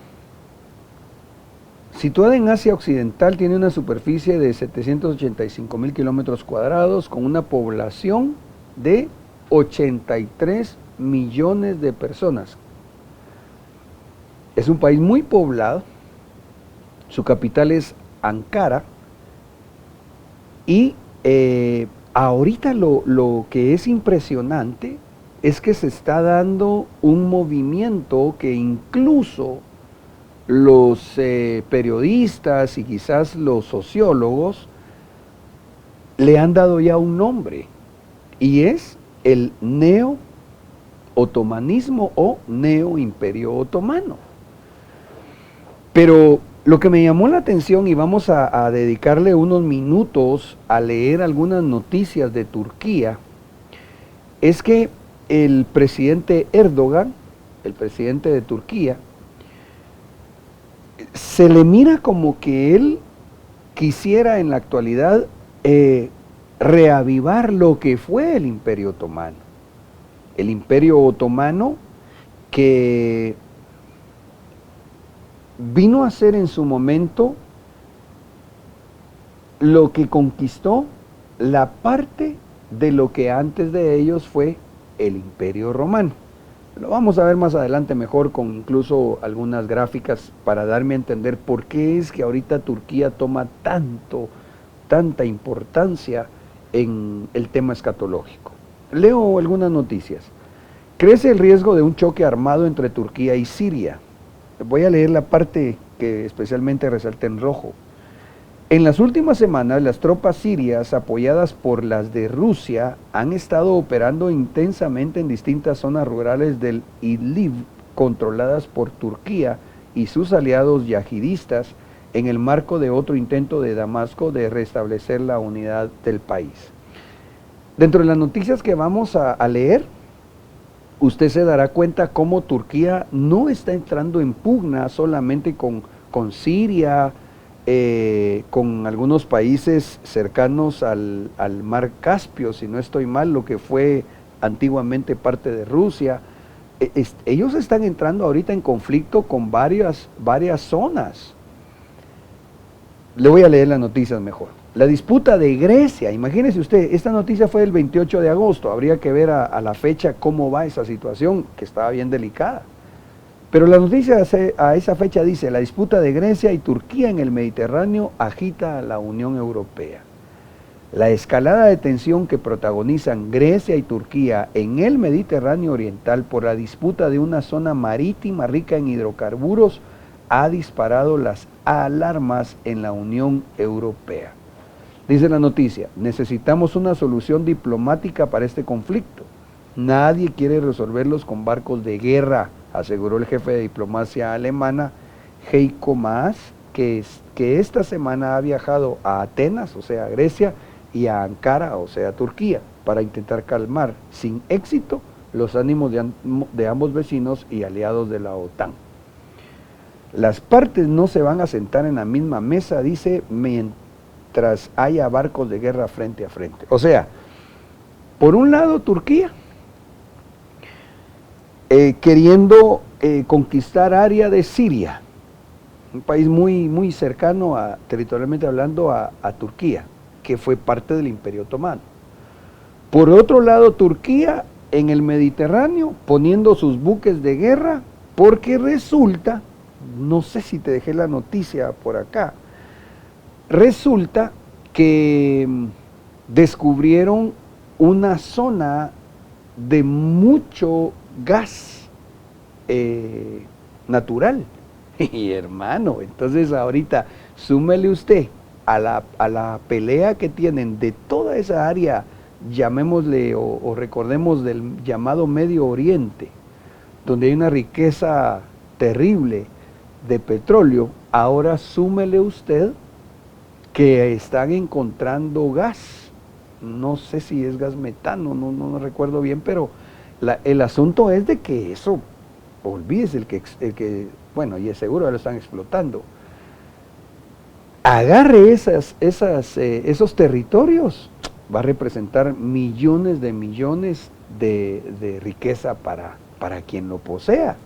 Situada en Asia Occidental, tiene una superficie de 785.000 kilómetros cuadrados con una población de 83 millones de personas. Es un país muy poblado. Su capital es Ankara. Y ahorita lo que es impresionante es que se está dando un movimiento que incluso los periodistas y quizás los sociólogos le han dado ya un nombre, y es el neo-otomanismo o neo-imperio otomano. Pero lo que me llamó la atención, y vamos a dedicarle unos minutos a leer algunas noticias de Turquía, es que el presidente Erdogan, el presidente de Turquía, se le mira como que él quisiera en la actualidad reavivar lo que fue el Imperio Otomano. El Imperio Otomano que vino a ser en su momento lo que conquistó la parte de lo que antes de ellos fue el Imperio Romano. Lo vamos a ver más adelante mejor con incluso algunas gráficas para darme a entender por qué es que ahorita Turquía toma tanta importancia en el tema escatológico. Leo algunas noticias. Crece el riesgo de un choque armado entre Turquía y Siria. Voy a leer la parte que especialmente resalta en rojo. En las últimas semanas, las tropas sirias, apoyadas por las de Rusia, han estado operando intensamente en distintas zonas rurales del Idlib, controladas por Turquía y sus aliados yihadistas, en el marco de otro intento de Damasco de restablecer la unidad del país. Dentro de las noticias que vamos a leer, usted se dará cuenta cómo Turquía no está entrando en pugna solamente con Siria, con algunos países cercanos al mar Caspio, si no estoy mal, lo que fue antiguamente parte de Rusia. Ellos están entrando ahorita en conflicto con varias zonas. Le voy a leer las noticias mejor. La disputa de Grecia, imagínese usted, esta noticia fue el 28 de agosto, habría que ver a la fecha cómo va esa situación, que estaba bien delicada. Pero la noticia a esa fecha dice: la disputa de Grecia y Turquía en el Mediterráneo agita a la Unión Europea. La escalada de tensión que protagonizan Grecia y Turquía en el Mediterráneo Oriental por la disputa de una zona marítima rica en hidrocarburos ha disparado las alarmas en la Unión Europea. Dice la noticia: necesitamos una solución diplomática para este conflicto. Nadie quiere resolverlos con barcos de guerra, aseguró el jefe de diplomacia alemana, Heiko Maas, que esta semana ha viajado a Atenas, o sea, Grecia, y a Ankara, o sea, Turquía, para intentar calmar, sin éxito, los ánimos de ambos vecinos y aliados de la OTAN. Las partes no se van a sentar en la misma mesa, dice, mientras haya barcos de guerra frente a frente. O sea, por un lado Turquía, queriendo conquistar área de Siria, un país muy cercano, territorialmente hablando, a Turquía, que fue parte del Imperio Otomano. Por otro lado, Turquía en el Mediterráneo, poniendo sus buques de guerra, porque resulta, no sé si te dejé la noticia por acá, resulta que descubrieron una zona de mucho gas natural. Y hermano, entonces ahorita súmele usted a la pelea que tienen de toda esa área, llamémosle o recordemos del llamado Medio Oriente, donde hay una riqueza terrible de petróleo. Ahora súmele usted que están encontrando gas, no sé si es gas metano, no recuerdo bien, pero el asunto es de que eso, olvídese, el que bueno, y es seguro lo están explotando. Agarre esos territorios, va a representar millones de riqueza para quien lo posea.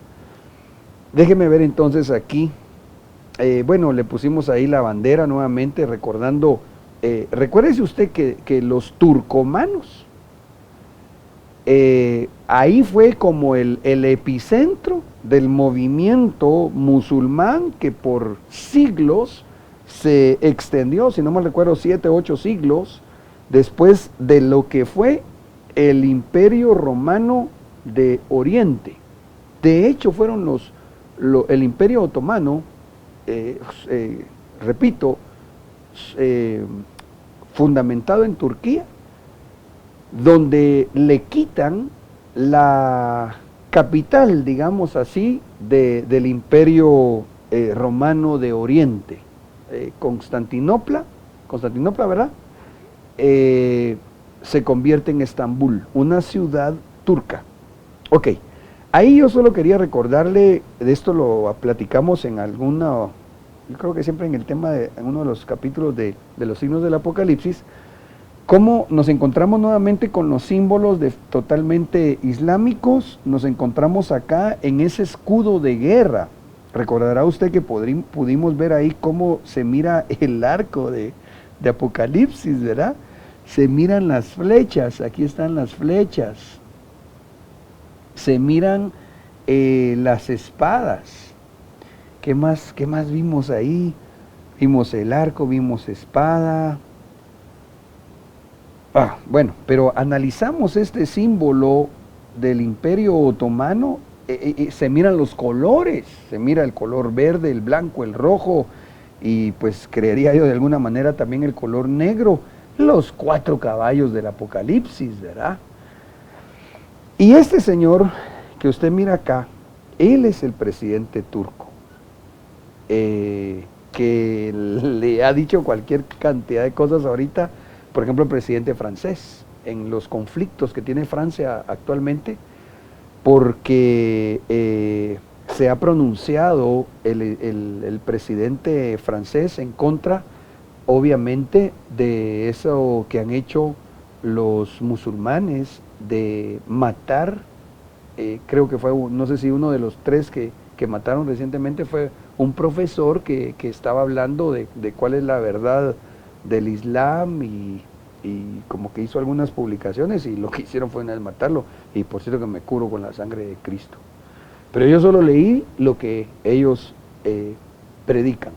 Déjeme ver entonces aquí, bueno, le pusimos ahí la bandera nuevamente, recordando, recuérdese usted que los turcomanos, ahí fue como el epicentro del movimiento musulmán que por siglos se extendió, si no mal recuerdo, 7 u 8 siglos, después de lo que fue el Imperio Romano de Oriente. De hecho, fueron el Imperio Otomano, repito, fundamentado en Turquía, donde le quitan la capital, digamos así, del Imperio Romano de Oriente, Constantinopla, ¿verdad? Se convierte en Estambul, una ciudad turca. Ok, ahí yo solo quería recordarle, de esto lo platicamos en yo creo que siempre en el tema en uno de los capítulos de los signos del Apocalipsis, cómo nos encontramos nuevamente con los símbolos totalmente islámicos. Nos encontramos acá en ese escudo de guerra. Recordará usted que pudimos ver ahí cómo se mira el arco de Apocalipsis, ¿verdad? Se miran las flechas, aquí están las flechas. Se miran las espadas. ¿Qué más vimos ahí? Vimos el arco, vimos espada. Bueno, pero analizamos este símbolo del Imperio Otomano, se miran los colores, se mira el color verde, el blanco, el rojo, y pues creería yo de alguna manera también el color negro, los 4 caballos del Apocalipsis, ¿verdad? Y este señor que usted mira acá, él es el presidente turco, que le ha dicho cualquier cantidad de cosas ahorita, por ejemplo, el presidente francés, en los conflictos que tiene Francia actualmente, porque se ha pronunciado el presidente francés en contra, obviamente, de eso que han hecho los musulmanes, de matar, creo que fue, no sé si uno de los 3 que mataron recientemente fue un profesor que estaba hablando de cuál es la verdad del Islam y como que hizo algunas publicaciones y lo que hicieron fue matarlo, y por cierto que me curo con la sangre de Cristo. Pero yo solo leí lo que ellos predican.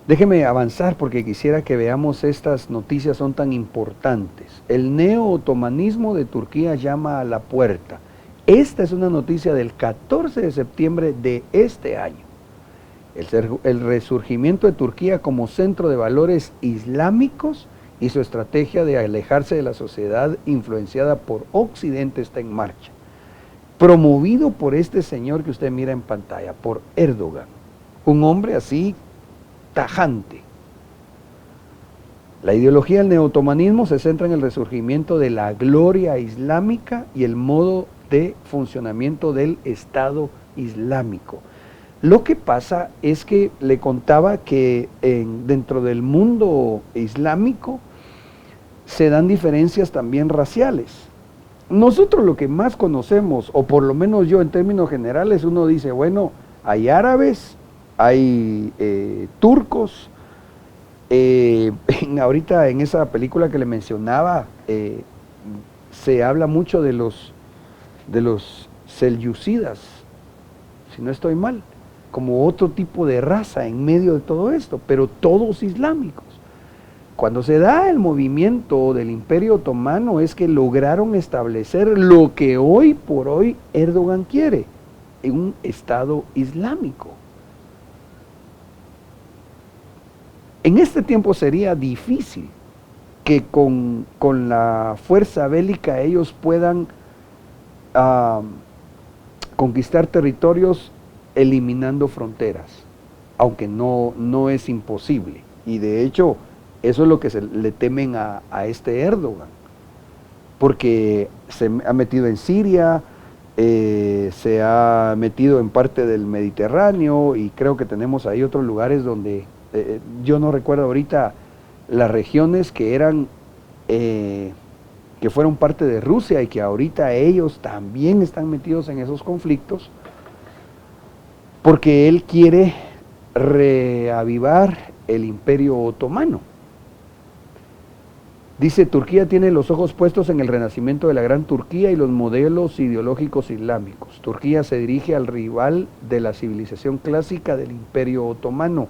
Déjeme avanzar porque quisiera que veamos estas noticias, son tan importantes. El neo-otomanismo de Turquía llama a la puerta. Esta es una noticia del 14 de septiembre de este año. El resurgimiento de Turquía como centro de valores islámicos y su estrategia de alejarse de la sociedad influenciada por Occidente está en marcha. Promovido por este señor que usted mira en pantalla, por Erdogan, un hombre así tajante. La ideología del neotomanismo se centra en el resurgimiento de la gloria islámica y el modo de funcionamiento del Estado Islámico. Lo que pasa es que le contaba que dentro del mundo islámico se dan diferencias también raciales. Nosotros lo que más conocemos, o por lo menos yo en términos generales, uno dice, bueno, hay árabes, hay turcos, ahorita en esa película que le mencionaba, se habla mucho de los selyúcidas, si no estoy mal, como otro tipo de raza en medio de todo esto, pero todos islámicos. Cuando se da el movimiento del Imperio Otomano es que lograron establecer lo que hoy por hoy Erdogan quiere, un Estado islámico. En este tiempo sería difícil que con la fuerza bélica ellos puedan conquistar territorios eliminando fronteras, aunque no es imposible. Y de hecho, eso es lo que le temen a este Erdogan, porque se ha metido en Siria, se ha metido en parte del Mediterráneo, y creo que tenemos ahí otros lugares donde, yo no recuerdo ahorita las regiones que eran, que fueron parte de Rusia y que ahorita ellos también están metidos en esos conflictos, porque él quiere reavivar el Imperio Otomano. Dice, Turquía tiene los ojos puestos en el renacimiento de la Gran Turquía y los modelos ideológicos islámicos. Turquía se dirige al rival de la civilización clásica del Imperio Otomano.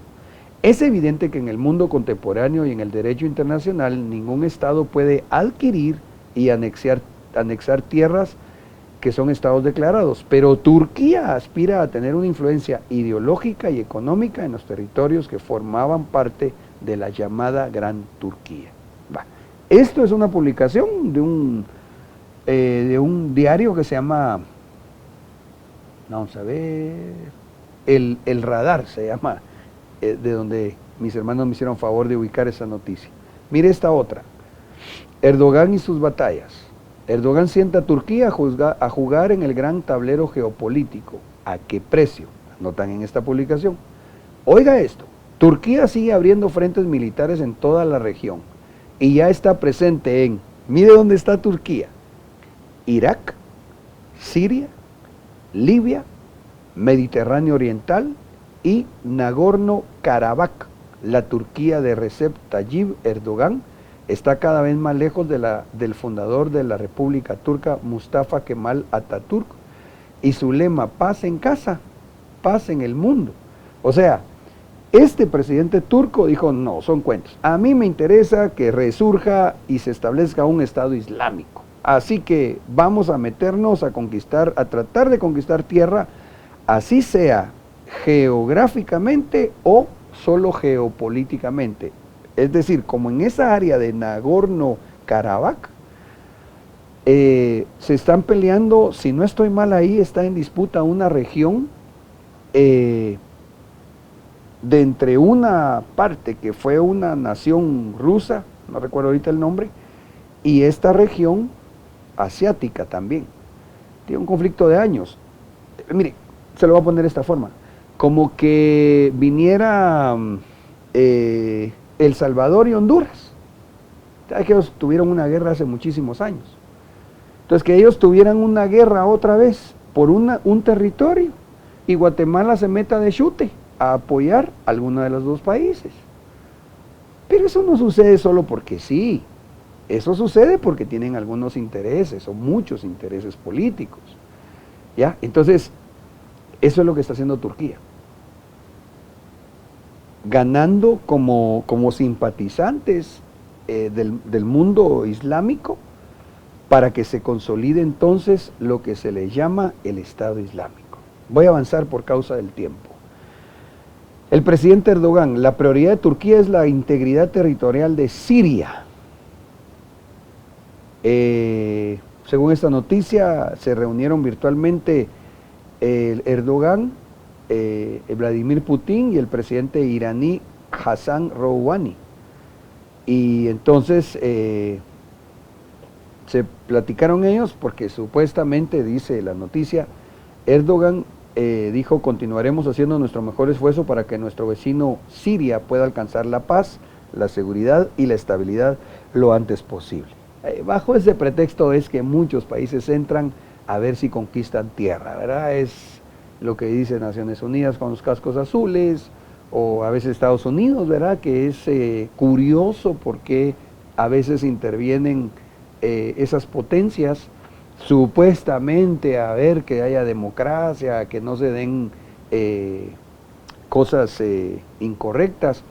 Es evidente que en el mundo contemporáneo y en el derecho internacional ningún Estado puede adquirir y anexar tierras que son estados declarados, pero Turquía aspira a tener una influencia ideológica y económica en los territorios que formaban parte de la llamada Gran Turquía. Esto es una publicación de un diario que se llama, vamos a ver, el Radar se llama, de donde mis hermanos me hicieron favor de ubicar esa noticia. Mire esta otra, Erdogan y sus batallas. Erdogan sienta a Turquía a jugar en el gran tablero geopolítico. ¿A qué precio? Anotan en esta publicación. Oiga esto, Turquía sigue abriendo frentes militares en toda la región y ya está presente en, mire dónde está Turquía, Irak, Siria, Libia, Mediterráneo Oriental y Nagorno-Karabaj. La Turquía de Recep Tayyip Erdogan está cada vez más lejos del fundador de la República Turca, Mustafa Kemal Atatürk, y su lema, paz en casa, paz en el mundo. O sea, este presidente turco dijo, no, son cuentos. A mí me interesa que resurja y se establezca un Estado islámico. Así que vamos a meternos a conquistar, a tratar de conquistar tierra, así sea geográficamente o solo geopolíticamente. Es decir, como en esa área de Nagorno-Karabaj, se están peleando, si no estoy mal ahí, está en disputa una región de entre una parte que fue una nación rusa, no recuerdo ahorita el nombre, y esta región asiática también. Tiene un conflicto de años. Mire, se lo voy a poner de esta forma. Como que viniera El Salvador y Honduras. ¿Sabes que ellos tuvieron una guerra hace muchísimos años? Entonces, que ellos tuvieran una guerra otra vez por un territorio y Guatemala se meta de chute a apoyar a alguno de los dos países. Pero eso no sucede solo porque sí. Eso sucede porque tienen algunos intereses o muchos intereses políticos. ¿Ya? Entonces, eso es lo que está haciendo Turquía. Ganando como simpatizantes del mundo islámico para que se consolide entonces lo que se le llama el Estado Islámico. Voy a avanzar por causa del tiempo. El presidente Erdogan, la prioridad de Turquía es la integridad territorial de Siria. Según esta noticia, se reunieron virtualmente Erdogan, Vladimir Putin y el presidente iraní Hassan Rouhani. Y entonces se platicaron ellos porque supuestamente, dice la noticia, Erdogan dijo: continuaremos haciendo nuestro mejor esfuerzo para que nuestro vecino Siria pueda alcanzar la paz, la seguridad y la estabilidad lo antes posible. Bajo ese pretexto es que muchos países entran a ver si conquistan tierra, ¿verdad? Es lo que dice Naciones Unidas con los cascos azules, o a veces Estados Unidos, ¿verdad? Que es curioso porque a veces intervienen esas potencias supuestamente a ver que haya democracia, que no se den cosas incorrectas,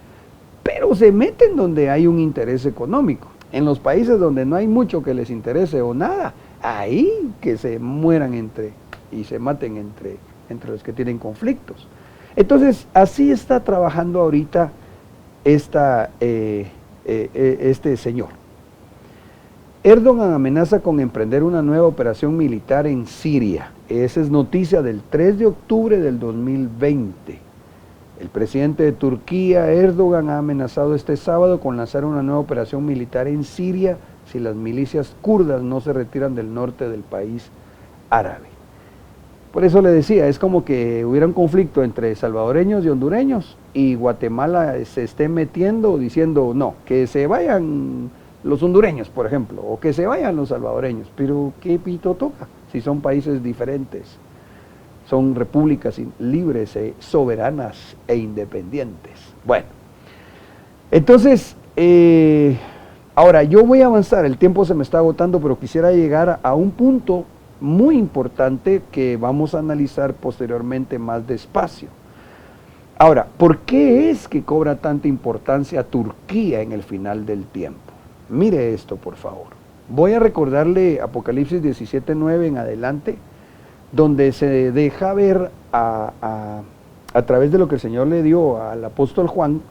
pero se meten donde hay un interés económico. En los países donde no hay mucho que les interese o nada, ahí que se mueran y se maten entre los que tienen conflictos. Entonces, así está trabajando ahorita este señor. Erdogan amenaza con emprender una nueva operación militar en Siria. Esa es noticia del 3 de octubre del 2020. El presidente de Turquía, Erdogan, ha amenazado este sábado con lanzar una nueva operación militar en Siria si las milicias kurdas no se retiran del norte del país árabe. Por eso le decía, es como que hubiera un conflicto entre salvadoreños y hondureños y Guatemala se esté metiendo diciendo no, que se vayan los hondureños, por ejemplo, o que se vayan los salvadoreños. Pero ¿qué pito toca si son países diferentes? Son repúblicas libres, soberanas e independientes. Bueno, entonces, ahora yo voy a avanzar, el tiempo se me está agotando, pero quisiera llegar a un punto muy importante que vamos a analizar posteriormente más despacio. Ahora, ¿por qué es que cobra tanta importancia Turquía en el final del tiempo? Mire esto, por favor. Voy a recordarle Apocalipsis 17:9 en adelante, donde se deja ver a través de lo que el Señor le dio al apóstol Juan,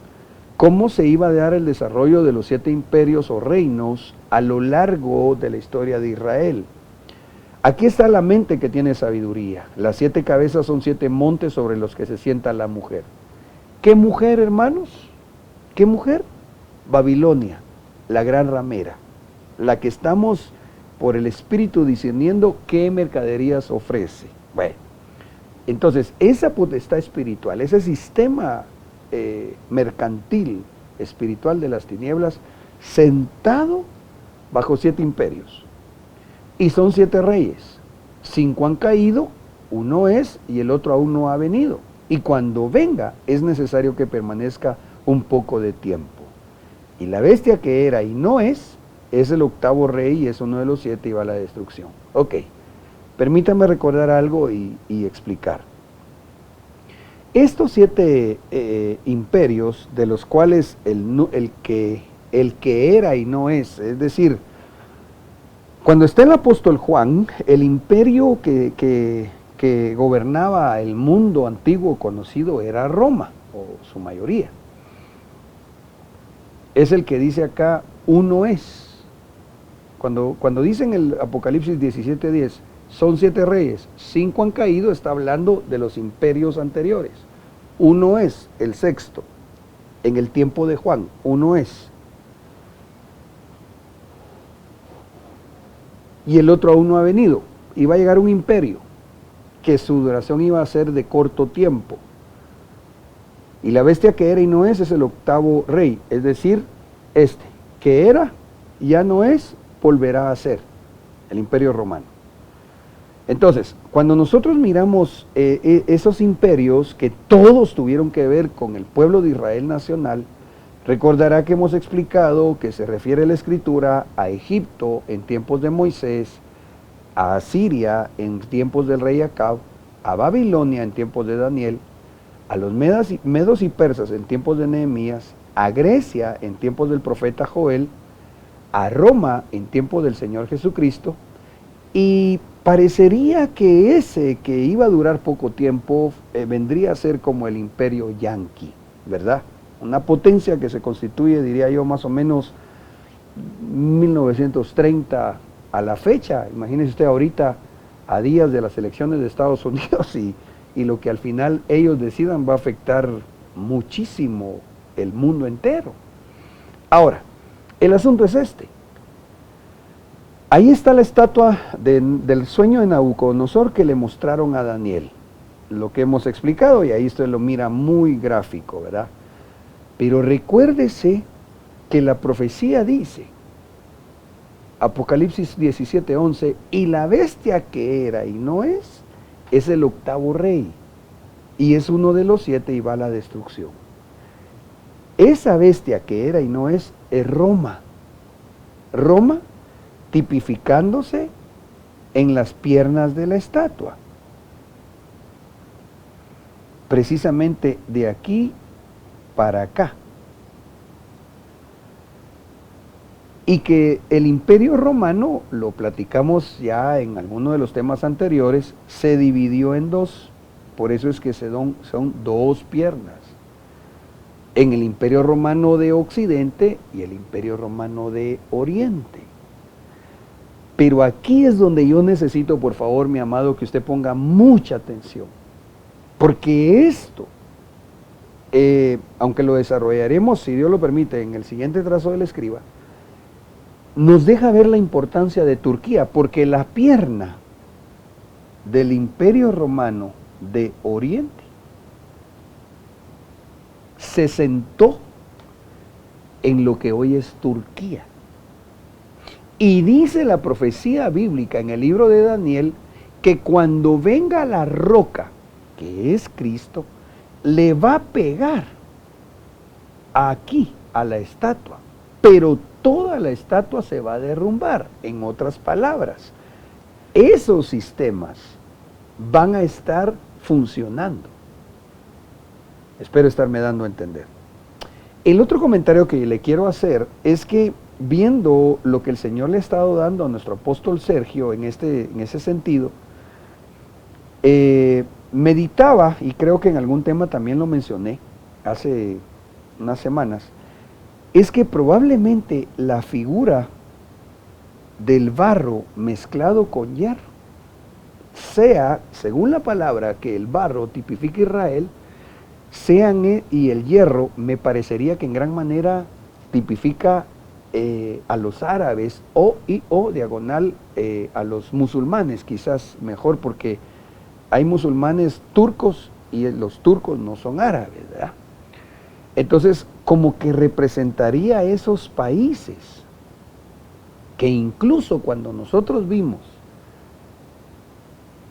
cómo se iba a dar el desarrollo de los 7 imperios o reinos a lo largo de la historia de Israel. Aquí está la mente que tiene sabiduría. Las 7 cabezas son 7 montes sobre los que se sienta la mujer. ¿Qué mujer, hermanos? ¿Qué mujer? Babilonia, la gran ramera, la que estamos por el Espíritu discerniendo qué mercaderías ofrece. Bueno, entonces esa potestad espiritual, ese sistema mercantil espiritual de las tinieblas, sentado bajo 7 imperios, y son 7 reyes, 5 han caído, uno es y el otro aún no ha venido, y cuando venga es necesario que permanezca un poco de tiempo. Y la bestia que era y no es el 8º rey y es uno de los 7 y va a la destrucción. Ok, permítame recordar algo y explicar. Estos 7 imperios, de los cuales el que era y no es decir, cuando está el apóstol Juan, el imperio que que gobernaba el mundo antiguo conocido era Roma, o su mayoría. Es el que dice acá, uno es. Cuando dicen el Apocalipsis 17:10, son 7 reyes, 5 han caído, está hablando de los imperios anteriores. Uno es el sexto, en el tiempo de Juan, uno es. Y el otro aún no ha venido. Y va a llegar un imperio, que su duración iba a ser de corto tiempo. Y la bestia que era y no es el octavo rey, es decir, que era, ya no es, volverá a ser el imperio romano. Entonces, cuando nosotros miramos esos imperios que todos tuvieron que ver con el pueblo de Israel nacional, recordará que hemos explicado que se refiere la escritura a Egipto en tiempos de Moisés, a Asiria en tiempos del rey Acab, a Babilonia en tiempos de Daniel, a los medos y persas en tiempos de Nehemías, a Grecia en tiempos del profeta Joel, a Roma en tiempos del Señor Jesucristo, y parecería que ese que iba a durar poco tiempo vendría a ser como el imperio yanqui, ¿verdad? Una potencia que se constituye, diría yo, más o menos 1930 a la fecha. Imagínese usted ahorita a días de las elecciones de Estados Unidos y lo que al final ellos decidan va a afectar muchísimo el mundo entero. Ahora, el asunto es este. Ahí está la estatua del sueño de Nabucodonosor que le mostraron a Daniel. Lo que hemos explicado, y ahí usted lo mira muy gráfico, ¿verdad? Pero recuérdese que la profecía dice, Apocalipsis 17:11, y la bestia que era y no es el octavo rey, y es uno de los 7 y va a la destrucción. Esa bestia que era y no es Roma. Roma tipificándose en las piernas de la estatua. Precisamente de aquí para acá. Y que el imperio romano, lo platicamos ya en alguno de los temas anteriores, se dividió en 2. Por eso es que son 2 piernas. En el imperio romano de Occidente y el imperio romano de Oriente. Pero aquí es donde yo necesito, por favor, mi amado, que usted ponga mucha atención. Porque esto, aunque lo desarrollaremos, si Dios lo permite, en el siguiente trazo del escriba, nos deja ver la importancia de Turquía, porque la pierna del imperio romano de Oriente se sentó en lo que hoy es Turquía. Y dice la profecía bíblica en el libro de Daniel que cuando venga la roca, que es Cristo, le va a pegar aquí a la estatua, pero toda la estatua se va a derrumbar. En otras palabras, esos sistemas van a estar funcionando. Espero estarme dando a entender. El otro comentario que le quiero hacer es que viendo lo que el Señor le ha estado dando a nuestro apóstol Sergio en ese sentido, meditaba, y creo que en algún tema también lo mencioné hace unas semanas, es que probablemente la figura del barro mezclado con hierro sea, según la palabra, que el barro tipifica a Israel, y el hierro me parecería que en gran manera tipifica a los árabes o diagonal a los musulmanes, quizás mejor, porque hay musulmanes turcos y los turcos no son árabes, ¿verdad? Entonces, como que representaría a esos países que incluso cuando nosotros vimos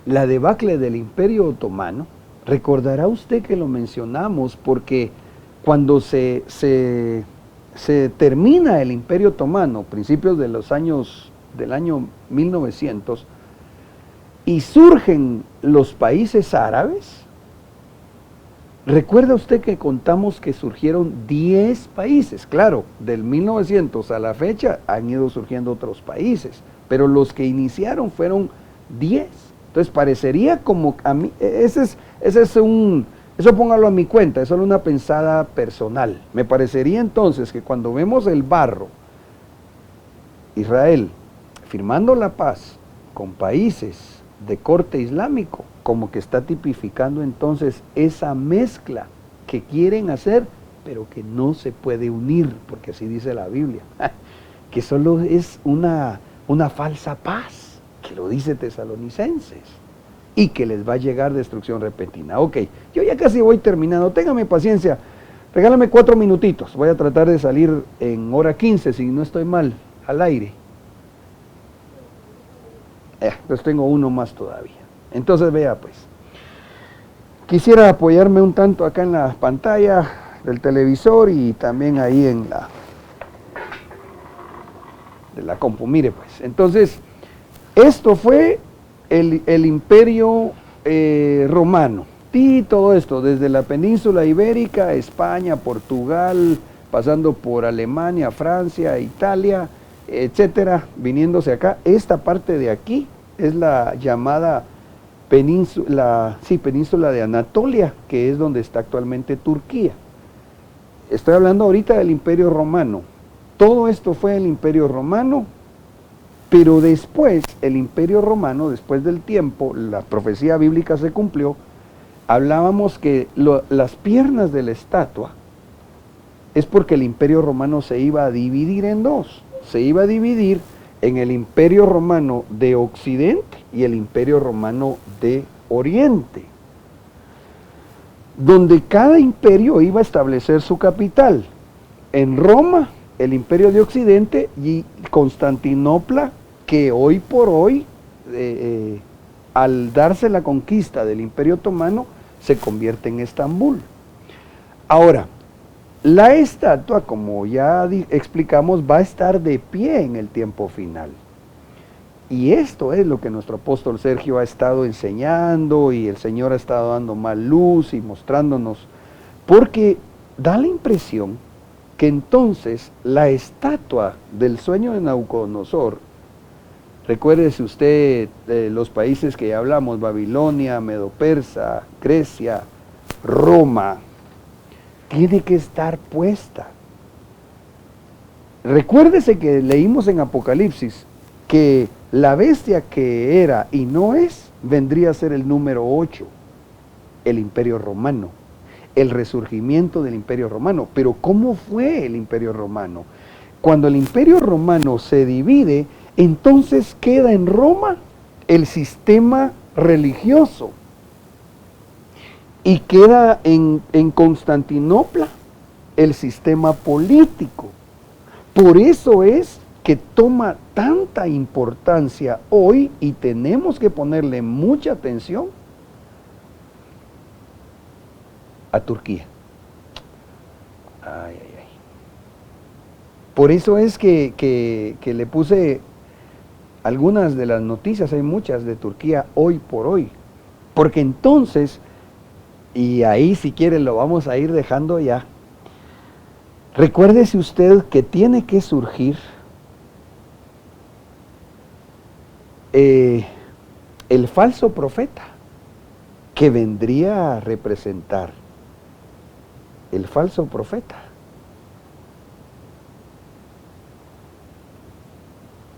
la debacle del Imperio Otomano, recordará usted que lo mencionamos porque cuando se termina el Imperio Otomano, principios de del año 1900, y surgen los países árabes, recuerda usted que contamos que surgieron 10 países. Claro, del 1900 a la fecha han ido surgiendo otros países, pero los que iniciaron fueron 10. Entonces parecería como a mí, eso póngalo a mi cuenta, es solo una pensada personal. Me parecería entonces que cuando vemos el barro, Israel firmando la paz con países de corte islámico, como que está tipificando entonces esa mezcla que quieren hacer, pero que no se puede unir, porque así dice la Biblia, que solo es una falsa paz, que lo dice Tesalonicenses, y que les va a llegar destrucción repentina. Ok, yo ya casi voy terminando, téngame paciencia, regálame 4 minutitos, voy a tratar de salir en hora 15, si no estoy mal, al aire. Entonces tengo uno más todavía. Entonces vea pues, quisiera apoyarme un tanto acá en la pantalla del televisor y también ahí en la compu. Mire pues, entonces esto fue el imperio romano, y todo esto desde la península ibérica, España, Portugal, pasando por Alemania, Francia, Italia, etcétera, viniéndose acá. Esta parte de aquí es la llamada península de Anatolia, que es donde está actualmente Turquía. Estoy hablando ahorita del Imperio Romano. Todo esto fue el Imperio Romano, pero después el Imperio Romano, después del tiempo, la profecía bíblica se cumplió. Hablábamos que las piernas de la estatua es porque el Imperio Romano se iba a dividir en dos. Se iba a dividir en el Imperio Romano de Occidente y el Imperio Romano de Oriente, donde cada imperio iba a establecer su capital. En Roma, el Imperio de Occidente, y Constantinopla, que hoy por hoy, al darse la conquista del Imperio Otomano, se convierte en Estambul. Ahora, la estatua, como ya explicamos, va a estar de pie en el tiempo final. Y esto es lo que nuestro apóstol Sergio ha estado enseñando, y el Señor ha estado dando más luz y mostrándonos, porque da la impresión que entonces la estatua del sueño de Nabucodonosor, recuérdese usted los países que ya hablamos, Babilonia, Medo-Persa, Grecia, Roma, tiene que estar puesta. Recuérdese que leímos en Apocalipsis que la bestia que era y no es, vendría a ser el número 8, el Imperio Romano, el resurgimiento del Imperio Romano. Pero ¿cómo fue el Imperio Romano? Cuando el Imperio Romano se divide, entonces queda en Roma el sistema religioso, y queda en Constantinopla el sistema político. Por eso es que toma tanta importancia hoy, y tenemos que ponerle mucha atención a Turquía. Ay, ay, ay. Por eso es que le puse algunas de las noticias, hay muchas de Turquía hoy por hoy, porque entonces, y ahí si quiere lo vamos a ir dejando ya, recuérdese usted que tiene que surgir el falso profeta, que vendría a representar el falso profeta,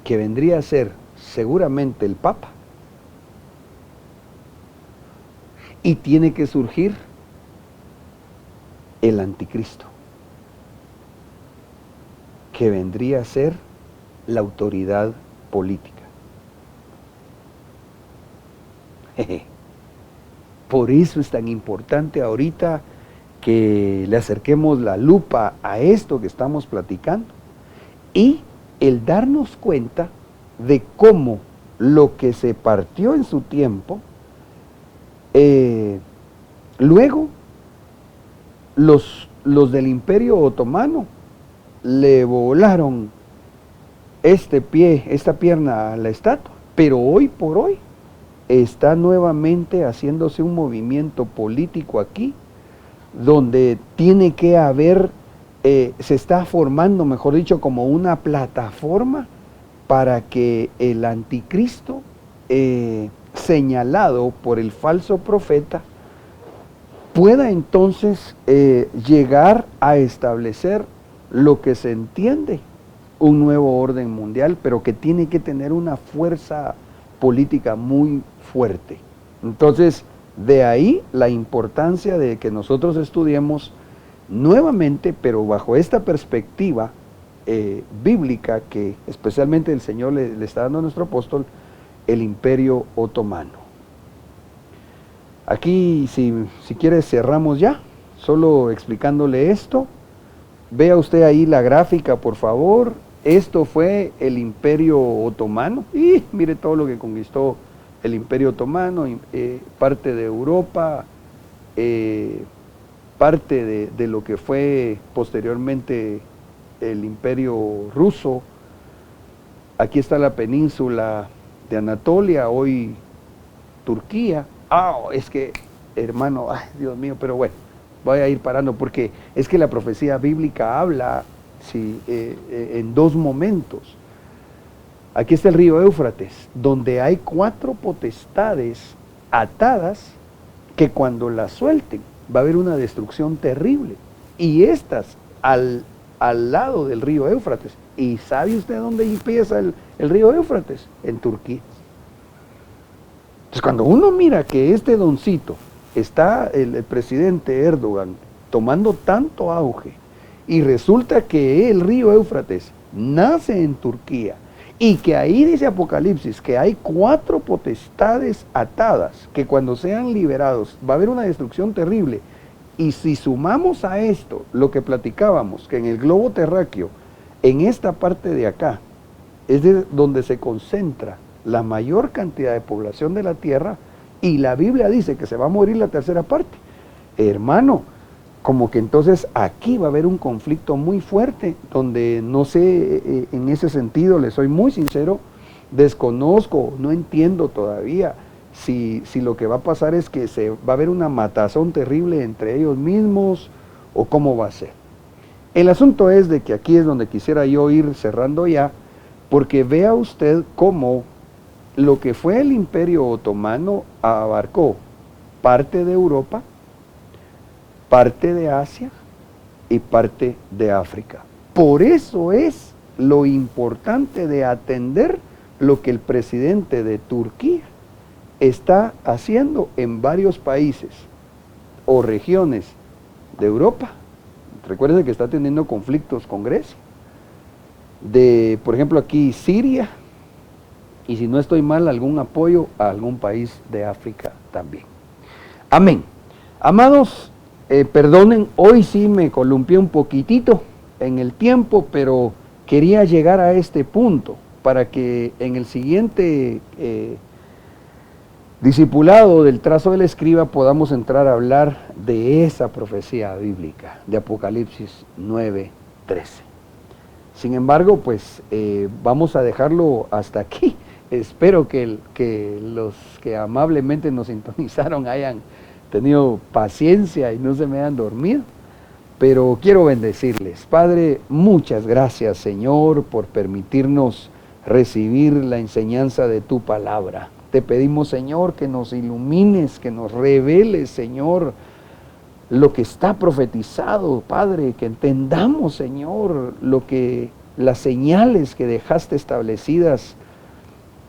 que vendría a ser seguramente el Papa, y tiene que surgir el anticristo, que vendría a ser la autoridad política. Por eso es tan importante ahorita que le acerquemos la lupa a esto que estamos platicando, y el darnos cuenta de cómo lo que se partió en su tiempo, luego los del Imperio Otomano le volaron esta pierna a la estatua, pero hoy por hoy está nuevamente haciéndose un movimiento político aquí, donde tiene que haber, se está formando, mejor dicho, como una plataforma para que el anticristo señalado por el falso profeta pueda entonces llegar a establecer lo que se entiende un nuevo orden mundial, pero que tiene que tener una fuerza política muy fuerte. Entonces, de ahí la importancia de que nosotros estudiemos nuevamente, pero bajo esta perspectiva bíblica que especialmente el Señor le está dando a nuestro apóstol, el Imperio Otomano. Aquí, si quiere, cerramos ya, solo explicándole esto. Vea usted ahí la gráfica, por favor. Esto fue el Imperio Otomano. Y mire todo lo que conquistó el Imperio Otomano, parte de Europa, parte de lo que fue posteriormente el Imperio Ruso. Aquí está la península de Anatolia, hoy Turquía. Es que, hermano, ay, Dios mío, pero bueno, voy a ir parando porque es que la profecía bíblica habla en dos momentos. Aquí está el río Éufrates, donde hay 4 potestades atadas que cuando las suelten va a haber una destrucción terrible. Y estas al lado del río Éufrates. ¿Y sabe usted dónde empieza el río Éufrates? En Turquía. Entonces, cuando uno mira que este doncito está el presidente Erdogan tomando tanto auge y resulta que el río Éufrates nace en Turquía y que ahí dice Apocalipsis que hay 4 potestades atadas que cuando sean liberados va a haber una destrucción terrible, y si sumamos a esto lo que platicábamos, que en el globo terráqueo, en esta parte de acá, es donde se concentra la mayor cantidad de población de la tierra, y la Biblia dice que se va a morir la tercera parte. Hermano, como que entonces aquí va a haber un conflicto muy fuerte, donde no sé, en ese sentido, le soy muy sincero, desconozco, no entiendo todavía si lo que va a pasar es que va a haber una matazón terrible entre ellos mismos, o cómo va a ser. El asunto es de que aquí es donde quisiera yo ir cerrando ya, porque vea usted cómo lo que fue el Imperio Otomano abarcó parte de Europa, parte de Asia y parte de África. Por eso es lo importante de atender lo que el presidente de Turquía está haciendo en varios países o regiones de Europa. Recuerden que está teniendo conflictos con Grecia, por ejemplo aquí Siria, y si no estoy mal, algún apoyo a algún país de África también. Amén. Amados, perdonen, hoy sí me columpié un poquitito en el tiempo, pero quería llegar a este punto para que en el siguiente discipulado del trazo del escriba podamos entrar a hablar de esa profecía bíblica de Apocalipsis 9:13. Sin embargo, pues vamos a dejarlo hasta aquí. Espero que los que amablemente nos sintonizaron hayan tenido paciencia y no se me hayan dormido. Pero quiero bendecirles. Padre, muchas gracias, Señor, por permitirnos recibir la enseñanza de tu palabra. Te pedimos, Señor, que nos ilumines, que nos reveles, Señor, lo que está profetizado, Padre, que entendamos, Señor, las señales que dejaste establecidas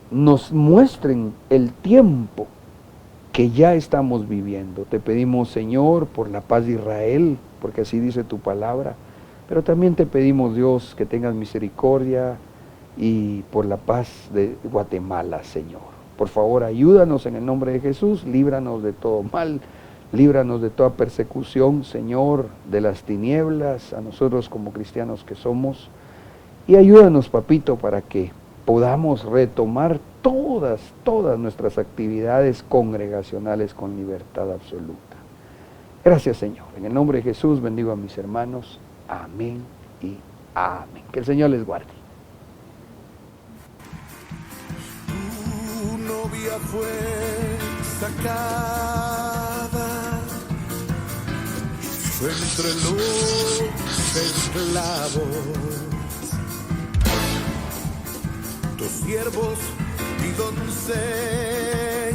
nos muestren el tiempo que ya estamos viviendo. Te pedimos, Señor, por la paz de Israel, porque así dice tu palabra, pero también te pedimos, Dios, que tengas misericordia y por la paz de Guatemala, Señor. Por favor, ayúdanos en el nombre de Jesús, líbranos de todo mal, líbranos de toda persecución, Señor, de las tinieblas, a nosotros como cristianos que somos, y ayúdanos, papito, para que podamos retomar todas nuestras actividades congregacionales con libertad absoluta. Gracias, Señor. En el nombre de Jesús bendigo a mis hermanos. Amén y amén. Que el Señor les guarde. Tu novia fue sacada entre los esclavos. Tus siervos y doncellas